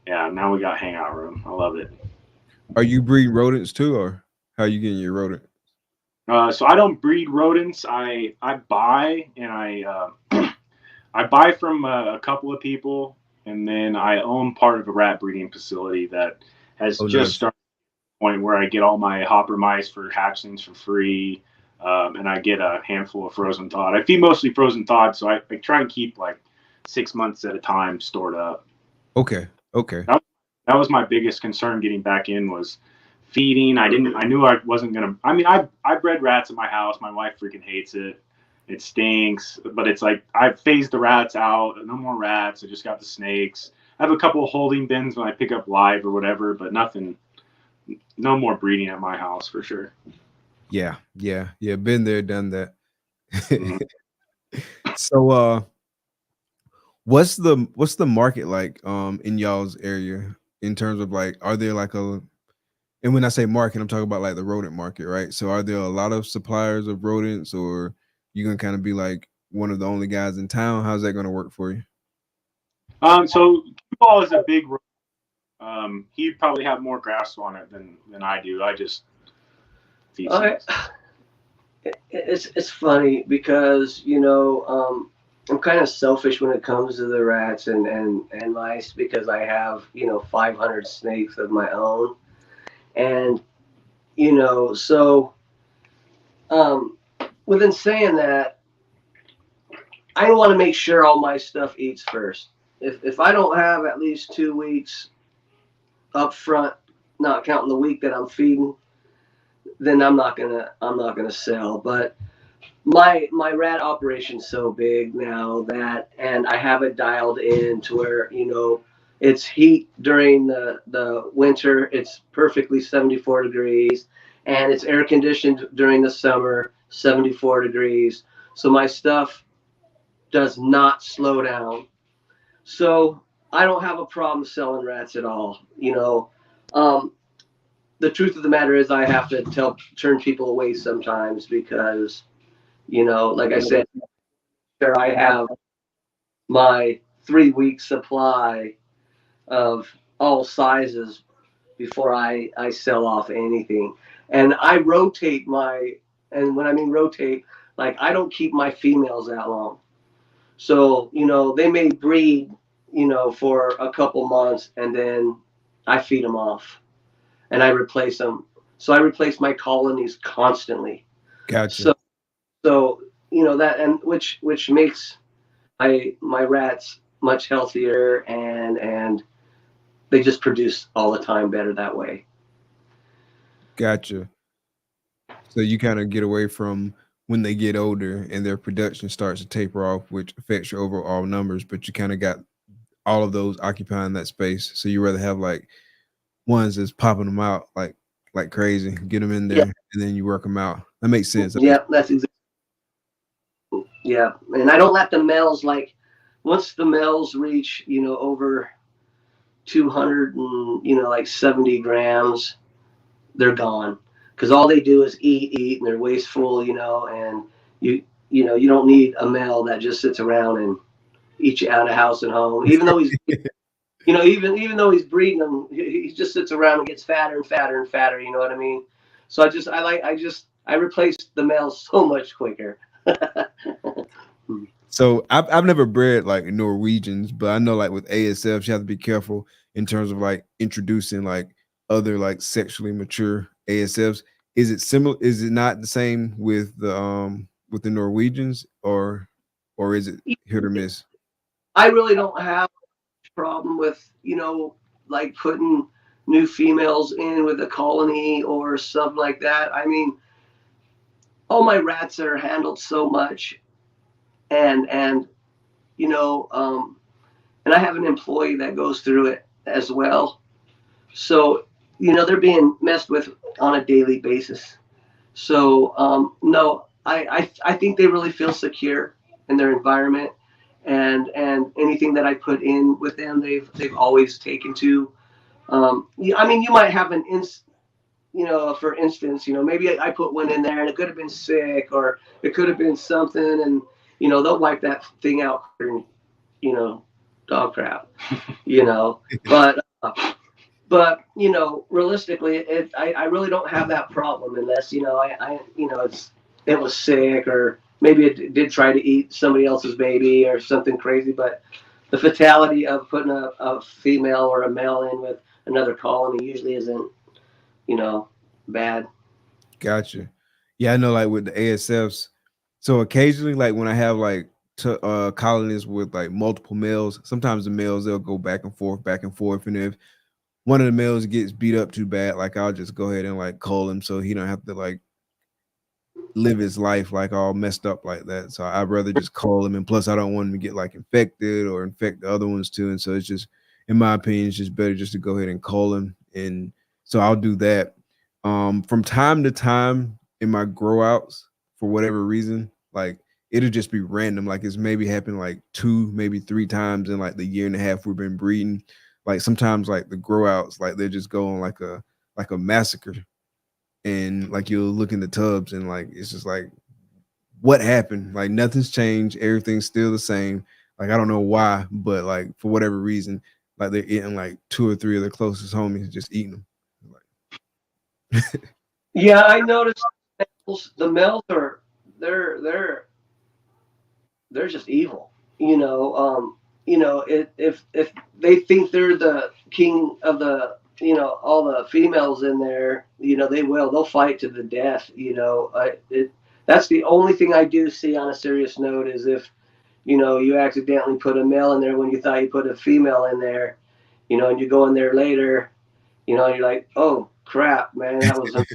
Yeah, now we got hangout room. I love it. Are you breeding rodents too, or how are you getting your rodent? So I don't breed rodents. I buy and I buy from a couple of people, and then I own part of a rat breeding facility that has just started to the point where I get all my hopper mice for hatchlings for free, and I get a handful of frozen thawed. I feed mostly frozen thawed, so I try and keep like 6 months at a time stored up. Okay. That was my biggest concern getting back in was feeding. I knew I wasn't gonna. I mean, I bred rats at my house. My wife freaking hates it. It stinks, but it's like I phased the rats out. No more rats. I just got the snakes. I have a couple of holding bins when I pick up live or whatever, but nothing. No more breeding at my house for sure. Yeah. Been there, done that. So, what's the market like in y'all's area in terms of like, are there like and when I say market, I'm talking about like the rodent market, right? So are there a lot of suppliers of rodents, or you gonna kind of be like one of the only guys in town? How's that gonna work for you? So Q-Ball is a big. He'd probably have more grasp on it than I do. I just feed. It's funny because I'm kind of selfish when it comes to the rats and mice because I have 500 snakes of my own, and so Within saying that, I want to make sure all my stuff eats first. If I don't have at least 2 weeks up front, not counting the week that I'm feeding, then I'm not gonna sell. But my rat operation's so big now that, and I have it dialed in to where, it's heat during the winter. It's perfectly 74 degrees, and it's air conditioned during the summer, 74 degrees. So my stuff does not slow down. So I don't have a problem selling rats at all. The truth of the matter is I have to turn people away sometimes because, like I said, there I have my 3 week supply of all sizes before I sell off anything. And I rotate and when I mean rotate, like I don't keep my females that long. So, they may breed, for a couple months, and then I feed them off and I replace them. So I replace my colonies constantly. Gotcha. So that, and which makes my rats much healthier, and they just produce all the time better that way. Gotcha. So you kind of get away from when they get older and their production starts to taper off, which affects your overall numbers, but you kind of got all of those occupying that space. So you rather have like ones that's popping them out like crazy, get them in there, and then you work them out. That makes sense. That's exactly. Yeah, and I don't let the males, like, once the males reach over 200 and like 70 grams, they're gone, because all they do is eat, and they're wasteful, and you don't need a male that just sits around and eats you out of house and home, even though he's even though he's breeding them, he just sits around and gets fatter and fatter and fatter. You know what I mean? So I replace the males so much quicker. So I've never bred like Norwegians, but I know like with ASFs, you have to be careful in terms of like introducing like other like sexually mature ASFs. Is it similar? Is it not the same with the Norwegians, or is it hit or miss? I really don't have a problem with like putting new females in with a colony or something like that. I mean, all my rats are handled so much, and and I have an employee that goes through it as well. So, they're being messed with on a daily basis. So, no, I think they really feel secure in their environment, and anything that I put in with them, they've always taken to. I mean, you might have for instance, maybe I put one in there and it could have been sick, or it could have been something, and they'll wipe that thing out, and dog crap, but realistically, I really don't have that problem unless it was sick, or maybe it did try to eat somebody else's baby or something crazy. But the fatality of putting a female or a male in with another colony usually isn't bad. Gotcha. Yeah, I know like with the ASFs. So occasionally, like when I have like colonies with like multiple males, sometimes the males they'll go back and forth, and if one of the males gets beat up too bad, like I'll just go ahead and like call him so he don't have to like live his life like all messed up like that. So I'd rather just call him, and plus I don't want him to get like infected or infect the other ones too. And so it's just, in my opinion, it's just better just to go ahead and call him. And so I'll do that. From time to time in my grow outs, for whatever reason, like it'll just be random. Like it's maybe happened like 2, maybe 3 times in like the year and a half we've been breeding. Like sometimes like the grow outs, like they just go on like a massacre, and like you'll look in the tubs and like it's just like, what happened? Like nothing's changed, everything's still the same. Like I don't know why, but like for whatever reason, like they're eating like 2 or 3 of their closest homies, just eating them. Yeah, I noticed the males are they're just evil. If they think they're the king of the all the females in there, they'll fight to the death. That's the only thing I do see on a serious note is if, you accidentally put a male in there when you thought you put a female in there, and you go in there later, and you're like, oh crap, man, that was, and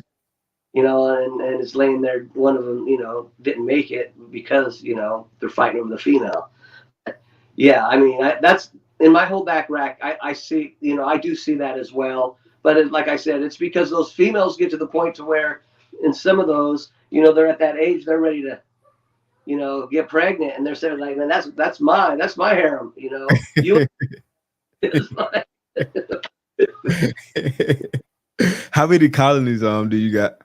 it's laying there. One of them, didn't make it because, they're fighting over the female. Yeah, I mean, that's in my whole back rack. I see, I do see that as well. But like I said, it's because those females get to the point to where, in some of those, they're at that age, they're ready to, get pregnant, and they're saying like, man, that's mine, that's my harem, You, it's like, How many colonies do you got?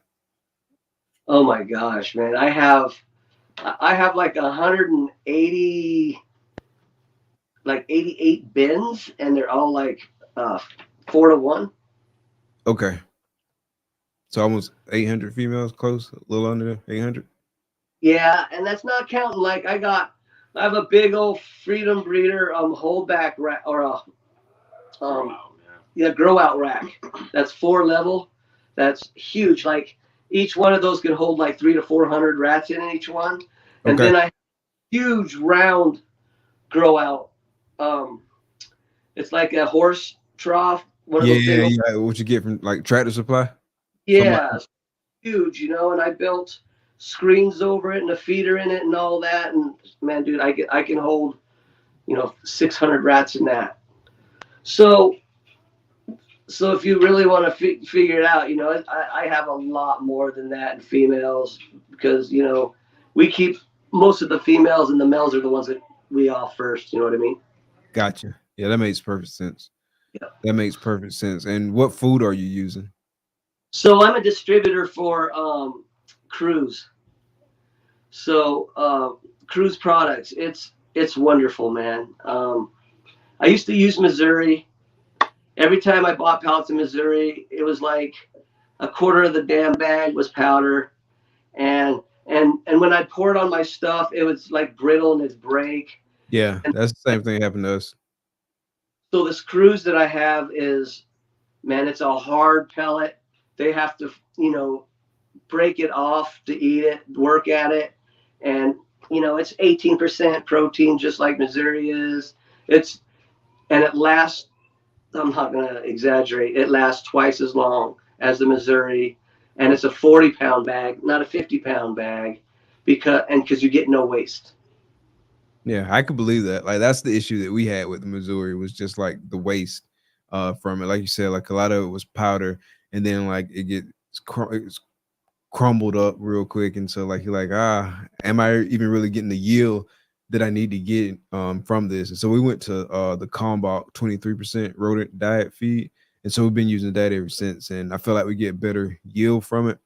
oh my gosh, man, I have like 180. Like 88 bins, and they're all like 4-to-1. Okay. So almost 800 females, close, a little under 800. Yeah, and that's not counting. Like I have a big old Freedom Breeder holdback rack or a grow out rack. That's 4-level. That's huge. Like each one of those can hold like 300 to 400 rats in each one, and then I have huge round grow out. It's like a horse trough. One of those what you get from like Tractor Supply. Yeah, like huge, and I built screens over it and a feeder in it and all that. And man, dude, I can hold, 600 rats in that. So if you really want to figure it out, I have a lot more than that in females because, we keep most of the females and the males are the ones that we off first. You know what I mean? Gotcha. Yeah, that makes perfect sense. Yeah. That makes perfect sense. And what food are you using? So I'm a distributor for Cruise. So Cruise products, it's wonderful, man. I used to use Missouri. Every time I bought pallets in Missouri, it was like a quarter of the damn bag was powder, and when I poured on my stuff, it was like brittle and it'd break. Yeah, that's the same thing happened to us. So this Cruise that I have is, man, it's a hard pellet. They have to, break it off to eat it, work at it. And, it's 18% protein, just like Missouri is. And it lasts, I'm not going to exaggerate, it lasts twice as long as the Missouri. And it's a 40-pound bag, not a 50-pound bag, because you get no waste. Yeah, I could believe that. Like that's the issue that we had with the Missouri was just like the waste from it. Like you said, like a lot of it was powder, and then like it's crumbled up real quick, and so like you're like, am I even really getting the yield that I need to get from this? And so we went to the Kalmbach 23% rodent diet feed, and so we've been using that ever since. And I feel like we get better yield from it.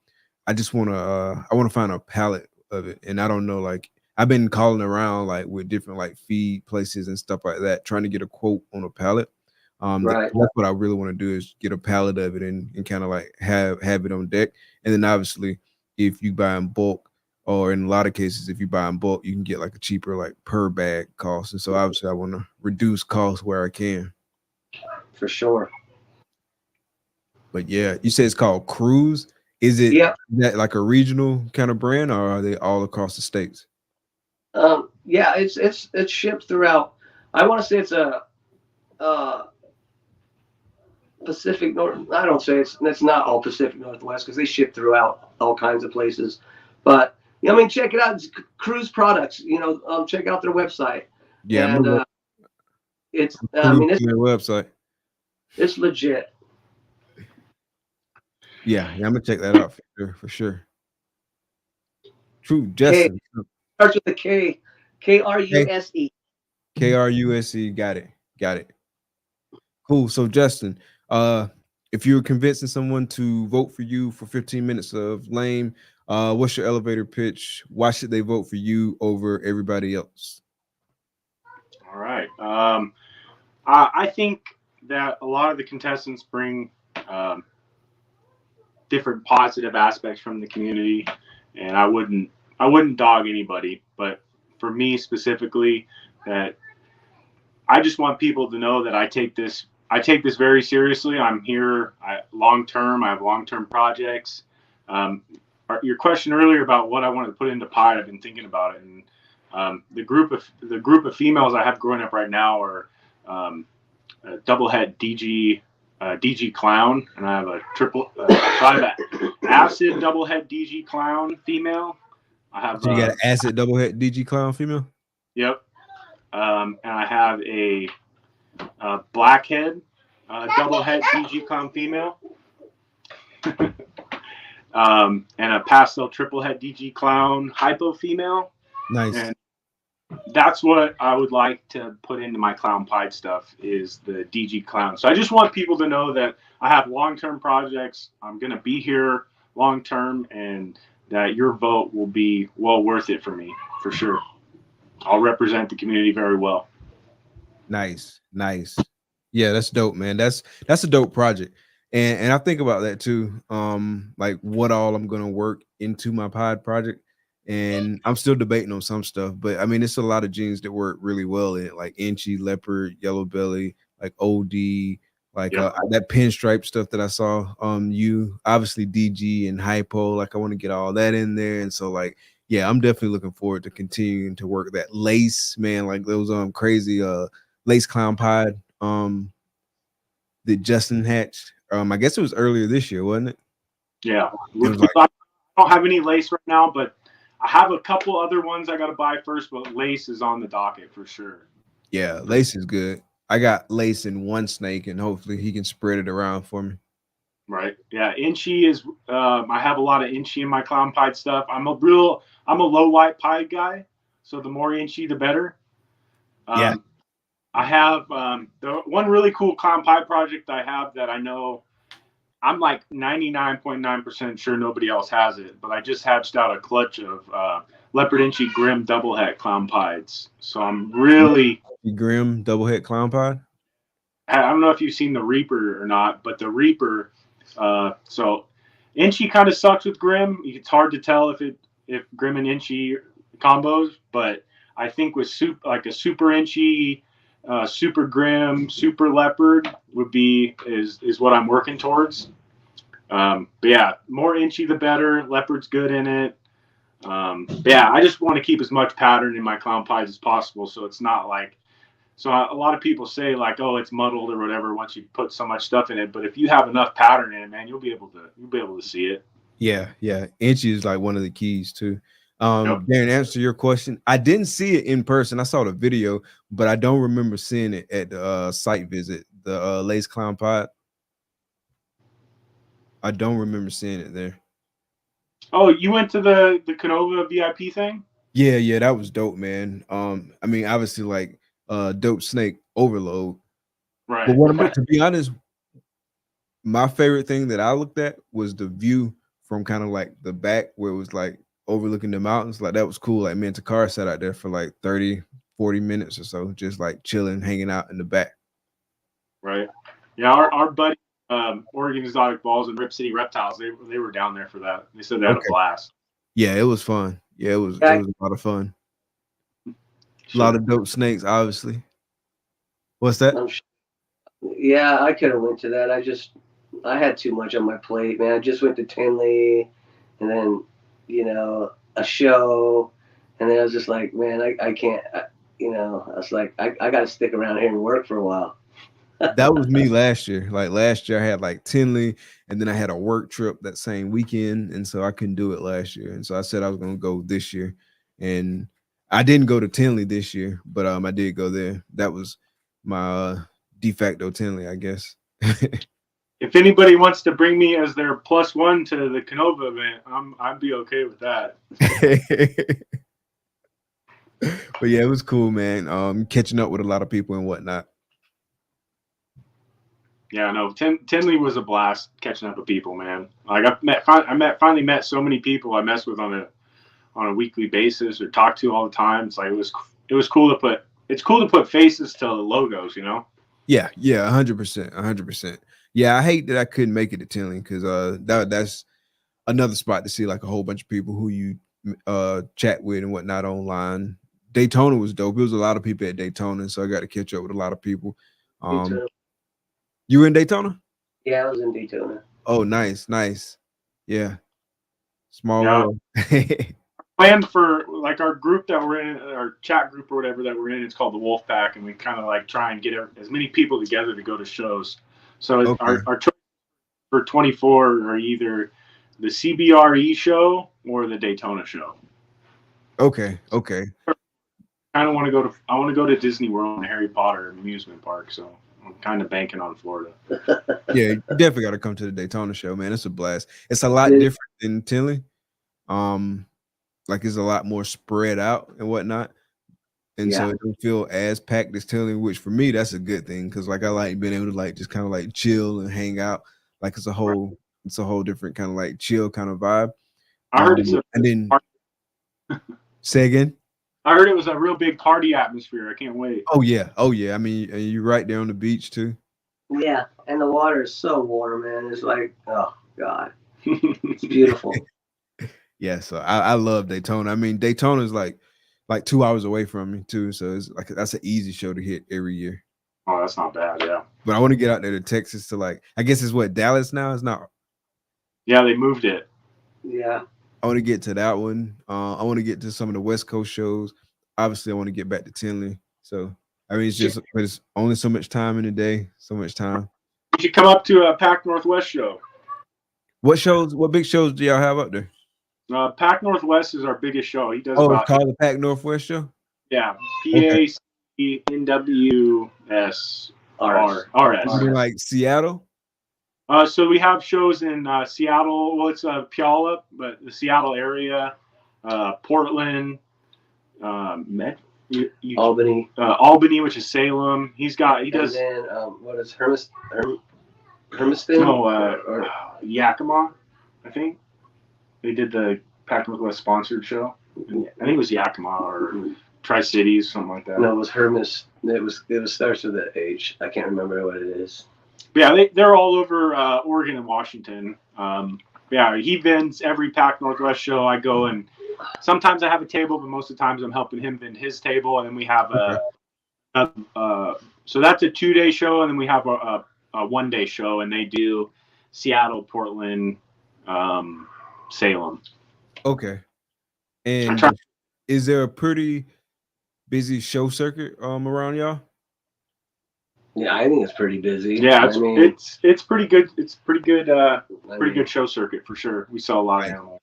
I just want to find a pallet of it, and I don't know like. I've been calling around like with different like feed places and stuff like that, trying to get a quote on a pallet. Right. That's what I really want to do is get a pallet of it and kind of like have it on deck. And then obviously if you buy in bulk, or in a lot of cases, if you buy in bulk, you can get like a cheaper like per bag cost. And so obviously I want to reduce costs where I can. For sure. But yeah, you say it's called Cruise. Is it that like a regional kind of brand, or are they all across the states? Yeah, it's shipped throughout. I want to say it's a Pacific North. I don't say it's not all Pacific Northwest because they ship throughout all kinds of places. But I mean, check it out. It's Cruise Products. Check out their website. Yeah, and it's I mean it's their website. It's legit. Yeah, I'm gonna check that out for sure. True, Justin. Starts with a K. Kruse. Kruse. Got it. Cool. So Justin, if you're convincing someone to vote for you for 15 minutes of lame, what's your elevator pitch? Why should they vote for you over everybody else? All right. I think that a lot of the contestants bring different positive aspects from the community, and I wouldn't dog anybody, but for me specifically, that I just want people to know that I take this I take this very seriously. I'm here long term. I have long term projects. Your question earlier about what I wanted to put into Pied, I've been thinking about it, and the group of females I have growing up right now are a double head DG clown, and I have a triple. So I have an acid double head DG clown female. I have. So you got an acid double head DG clown female. Yep. And I have a blackhead double head DG clown female. And a pastel triple head DG clown hypo female. Nice. And that's what I would like to put into my clown pied stuff is the DG clown. So I just want people to know that I have long-term projects. I'm going to be here long-term, and that your vote will be well worth it for me, for sure. I'll represent the community very well. Nice. Yeah, that's dope, man. That's a dope project. And I think about that too. Like what all I'm gonna work into my pod project. And I'm still debating on some stuff, but I mean, it's a lot of genes that work really well in it, like Inchy, Leopard, Yellow Belly, like OD, like that pinstripe stuff that I saw. You obviously DG and Hypo, like I want to get all that in there. And so like, yeah, I'm definitely looking forward to continuing to work that lace, man, like those crazy lace clown pod that Justin hatched. I guess it was earlier this year, wasn't it? Yeah. Like, I don't have any lace right now, but I have a couple other ones I got to buy first, but lace is on the docket for sure. Yeah, lace is good. I got lace in one snake, and hopefully he can spread it around for me. Right. Yeah. Inchy is, I have a lot of Inchy in my clown pied stuff. I'm a low white pied guy. So the more Inchy, the better. Yeah. I have the one really cool clown pied project I have that I know I'm like 99.9% sure nobody else has it, but I just hatched out a clutch of Leopard Inchy Grim double head clown pieds. So I'm really Grim double head clown pied. I don't know if you've seen the Reaper or not, but the Reaper. So Inchy kind of sucks with Grim. It's hard to tell if Grim and Inchy combos, but I think with a super Inchy, super Grim, super Leopard is what I'm working towards. But yeah, more Inchy the better. Leopard's good in it. Yeah, I just want to keep as much pattern in my clown pies as possible, so it's not like. So a lot of people say like, oh, it's muddled or whatever once you put so much stuff in it. But if you have enough pattern in it, man, you'll be able to see it. Yeah. Inchy is like one of the keys too. Yep. Darren, answer your question. I didn't see it in person. I saw the video, but I don't remember seeing it at the site visit, the Lace Clown Pod. I don't remember seeing it there. Oh, you went to the Canova VIP thing? Yeah, that was dope, man. I mean, obviously, like dope snake overload. Right. But to be honest, my favorite thing that I looked at was the view from kind of like the back where it was like overlooking the mountains. Like that was cool. Like me and Takara sat out there for like 30, 40 minutes or so, just like chilling, hanging out in the back. Right. Yeah, our buddy Oregon Exotic Balls and Rip City Reptiles, they were down there for that. They said they had a blast. Yeah, it was fun. Yeah, it was a lot of fun. Sure. A lot of dope snakes, obviously. What's that? Yeah, I could have went to that. I had too much on my plate, man. I just went to Tinley, and then a show, and then I was just like, man, I can't. I was like, I got to stick around here and work for a while. That was me last year. Like last year, I had like Tinley, and then I had a work trip that same weekend, and so I couldn't do it last year. And so I said I was going to go this year, and I didn't go to Tinley this year, but I did go there. That was my de facto Tinley, I guess. If anybody wants to bring me as their +1 to the Canova event, I'd be okay with that. But yeah, it was cool, man. Catching up with a lot of people and whatnot. Yeah, no, Tinley was a blast catching up with people, man. Like finally met so many people I mess with on a weekly basis or talk to all the time. It's like it was cool to put faces to the logos, Yeah, 100%. Yeah, I hate that I couldn't make it to Tinley because that's another spot to see like a whole bunch of people who you chat with and whatnot online. Daytona was dope. It was a lot of people at Daytona, so I got to catch up with a lot of people. You were in Daytona? Yeah, I was in Daytona. Oh, nice. Yeah. Small Yeah. world. Plan for like our group that we're in, our chat group or whatever that we're in. It's called the Wolf Pack, and we kind of like try and get as many people together to go to shows. So Okay. our choice for 24 are either the CBRE show or the Daytona show. Okay. I want to go to Disney World and Harry Potter amusement park, so I'm kind of banking on Florida. Yeah, you definitely got to come to the Daytona show, man. It's a blast. It's a lot different than Tinley. Like it's a lot more spread out and whatnot. And so it don't feel as packed as Tinley, which for me, that's a good thing. Cause like I like being able to like just kind of like chill and hang out. Like it's a whole different kind of like chill kind of vibe. I heard it's and then say again. I heard it was a real big party atmosphere. I can't wait. Oh yeah. I mean, you're right there on the beach too. Yeah, and the water is so warm, man. It's like, oh god, it's beautiful. Yeah, so I love Daytona. I mean, Daytona is like 2 hours away from me too, so it's like that's an easy show to hit every year. Oh, that's not bad. Yeah, but I want to get out there to Texas to like, I guess it's what, Dallas now? It's not. Yeah, they moved it. Yeah, I want to get to that one. I want to get to some of the West Coast shows. Obviously, I want to get back to Tinley. So I mean, it's just, but it's only so much time in the day, so much time. You should come up to a Pac Northwest show. What big shows do y'all have up there? Pac Northwest is our biggest show. He does. Oh, it's called the Pac Northwest show? Yeah. PACNWSRS. Is it like Seattle? So we have shows in Seattle. Well, it's Puyallup, but the Seattle area, Portland, Albany, Albany, which is Salem. He does. And then what is Hermiston? No, Yakima, I think. They did the Pac Northwest sponsored show. I think it was Yakima or Tri-Cities, something like that. No, it was Hermis. It starts with an H. I can't remember what it is. But yeah, they're all over Oregon and Washington. Yeah, he vends every Pac Northwest show. I go and sometimes I have a table, but most of the times I'm helping him vend his table. And then we have so that's a 2-day show, and then we have a 1-day show, and they do Seattle, Portland, Salem. Okay. And is there a pretty busy show circuit around y'all? Yeah, I think it's pretty busy. Yeah, it's pretty good. It's pretty good. Good show circuit for sure. We saw a lot of animals.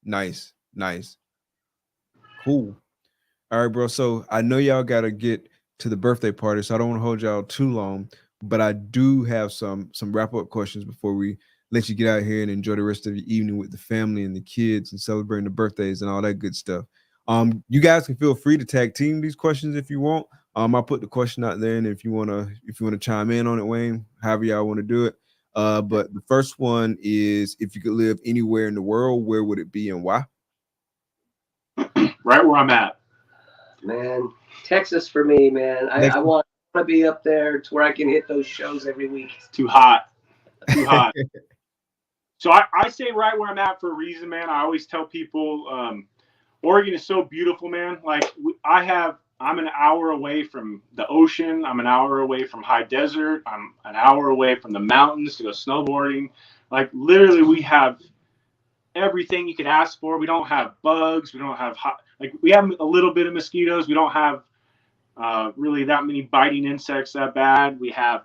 Nice. Cool. All right, bro. So I know y'all gotta get to the birthday party, so I don't want to hold y'all too long. But I do have some wrap-up questions before we let you get out here and enjoy the rest of your evening with the family and the kids and celebrating the birthdays and all that good stuff. You guys can feel free to tag team these questions if you want. I'll put the question out there, and if you wanna chime in on it, Wayne, however y'all want to do it. But the first one is, if you could live anywhere in the world, where would it be and why? Right where I'm at. Man, Texas for me, man. I want to be up there to where I can hit those shows every week. It's too hot. So I say right where I'm at for a reason, man. I always tell people Oregon is so beautiful, man. Like I'm an hour away from the ocean. I'm an hour away from high desert. I'm an hour away from the mountains to go snowboarding. Like literally we have everything you could ask for. We don't have bugs. We don't have we have a little bit of mosquitoes. We don't have really that many biting insects that bad. We have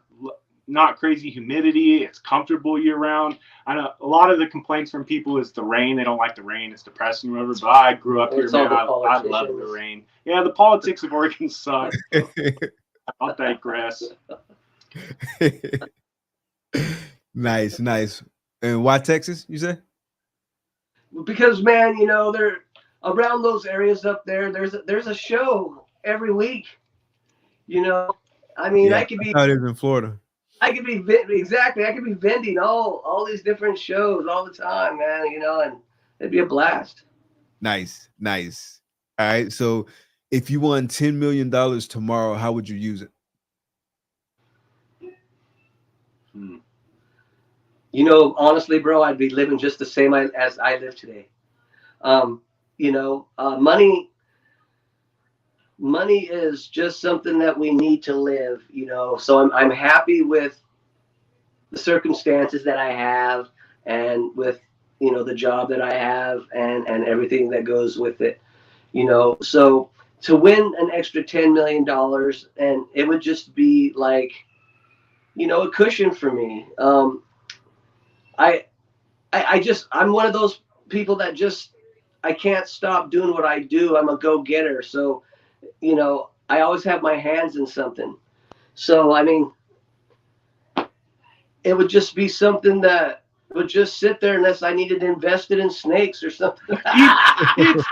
not crazy humidity. It's comfortable year round. I know a lot of the complaints from people is the rain. They don't like the rain. It's depressing or whatever. But I grew up here, man. I love the rain. Yeah, the politics of Oregon suck. I'll digress. Nice. And why Texas, you say? Because, man, they're around those areas up there. There's a show every week. I mean, I could be. How it is in Florida. I could be vending all these different shows all the time, man. And it'd be a blast. Nice. All right. So, if you won $10 million tomorrow, how would you use it? Honestly, bro, I'd be living just the same as I live today. Money is just something that we need to live, so I'm happy with the circumstances that I have, and with, you know, the job that I have, and everything that goes with it, you know. So to win an extra $10 million, and it would just be like, you know, a cushion for me. I'm one of those people that just, I can't stop doing what I do. I'm a go-getter. So, you know, I always have my hands in something. So, I mean, it would just be something that would just sit there unless I needed to invest it in snakes or something. You'd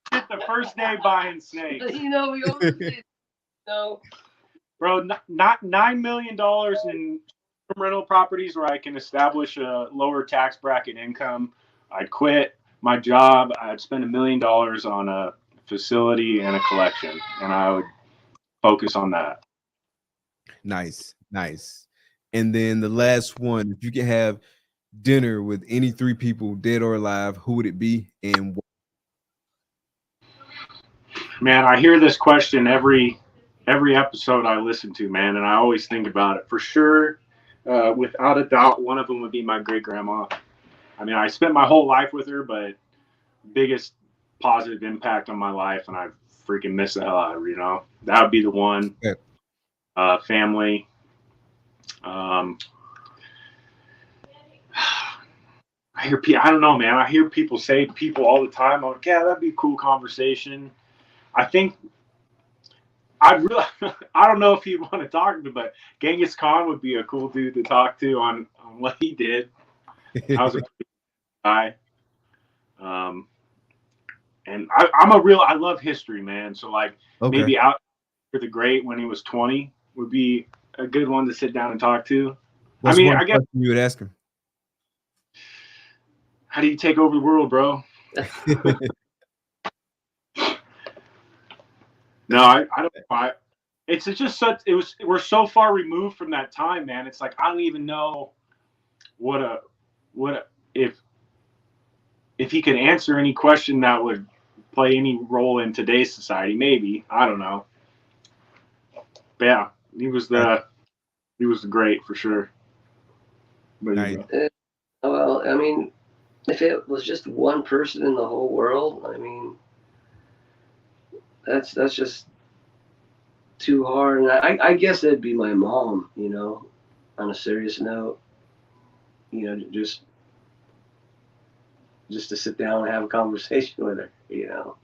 spend the first day buying snakes. You know, we always did, you know. Bro, not $9 million in rental properties where I can establish a lower tax bracket income. I'd quit my job. I'd spend $1 million on a facility and a collection, and I would focus on that. Nice. And then the last one, if you could have dinner with any 3 people, dead or alive, who would it be and why? Man, I hear this question every episode I listen to, man, and I always think about it. For sure, without a doubt, one of them would be my great grandma. I mean, I spent my whole life with her, but biggest positive impact on my life, and I freaking miss the hell out of her, you know. That would be the one. Yeah. Family. I don't know, man. I hear people say people all the time. I'm like, yeah, that'd be a cool conversation. I think I don't know if he'd want to talk to me, but Genghis Khan would be a cool dude to talk to on what he did. I was a pretty guy. And I love history, man. So like maybe out for the Great when he was 20 would be a good one to sit down and talk to. What's I mean, I guess you would ask him. How do you take over the world, bro? No, I don't know. It's just such. We're so far removed from that time, man. It's like I don't even know if he could answer any question that would play any role in today's society. Maybe, I don't know. But yeah, he was the great for sure. But, nice. Well, I mean, if it was just one person in the whole world, I mean, that's just too hard. And I guess it'd be my mom, you know, on a serious note, you know, just to sit down and have a conversation with her, you know.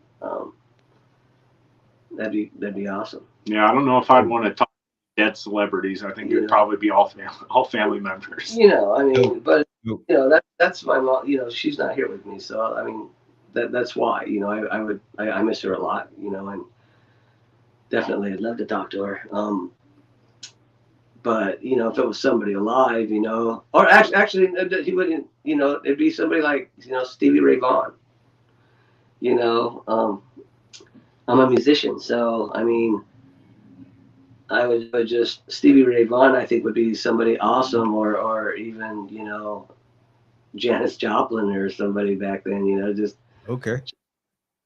That'd be awesome. Yeah, I don't know if I'd want to talk to dead celebrities. I think it'd probably be all family members. You know, I mean, but you know, that's my mom. You know, she's not here with me, so I mean, that's why. You know, I miss her a lot. You know, and definitely I'd love to talk to her. But you know, if it was somebody alive, you know, or actually he wouldn't. You know, it'd be somebody like, you know, Stevie Ray Vaughan. You know, I'm a musician, so I mean, I would just Stevie Ray Vaughan. I think would be somebody awesome, or even, you know, Janis Joplin or somebody back then. You know, just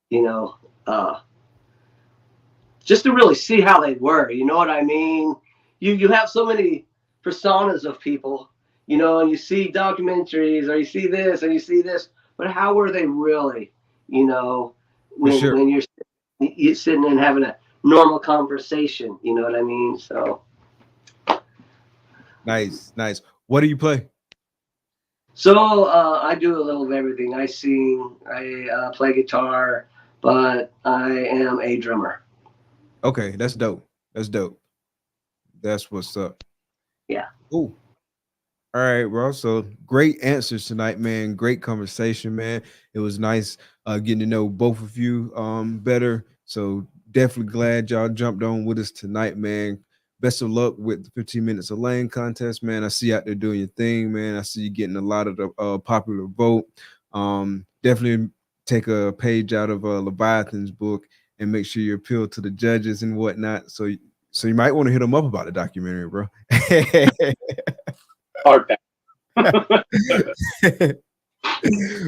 you know, just to really see how they were. You know what I mean? You have so many personas of people, you know, and you see documentaries, or you see this and you see this, but how were they really? You know, when you're sitting and having a normal conversation, you know what I mean? So nice. What do you play? So I do a little of everything. I sing, I play guitar, but I am a drummer. Okay, that's dope. That's what's up. Yeah. Ooh. All right, bro. So great answers tonight, man. Great conversation, man. It was nice getting to know both of you better. So definitely glad y'all jumped on with us tonight, man. Best of luck with the 15 Minutes of Lane contest, man. I see you out there doing your thing, man. I see you getting a lot of the popular vote. Definitely take a page out of Leviathan's book and make sure you appeal to the judges and whatnot. So you might want to hit them up about a documentary, bro. Hard.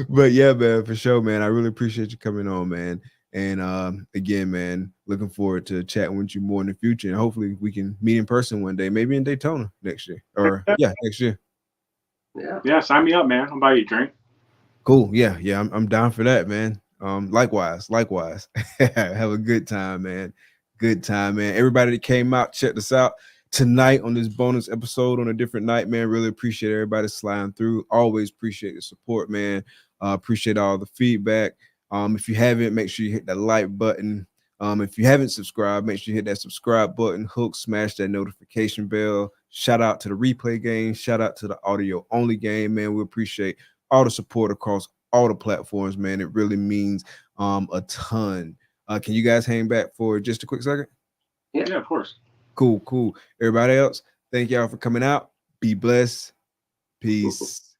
But yeah, man, for sure, man. I really appreciate you coming on, man. And again, man, looking forward to chatting with you more in the future. And hopefully we can meet in person one day, maybe in Daytona next year. Or next year. Yeah. Yeah, sign me up, man. I'll buy you a drink. Cool. Yeah, I'm down for that, man. Likewise. Have a good time, man. Good time, man. Everybody that came out, check this out tonight on this bonus episode on a different night, man. Really appreciate everybody sliding through. Always appreciate the support, man. Appreciate all the feedback. If you haven't, make sure you hit that like button. If you haven't subscribed, make sure you hit that subscribe button, hook, smash that notification bell. Shout out to the replay game. Shout out to the audio only game, man. We appreciate all the support across all the platforms, man. It really means a ton. Can you guys hang back for just a quick second? Yeah, of course. Cool. Everybody else, thank y'all for coming out. Be blessed. Peace.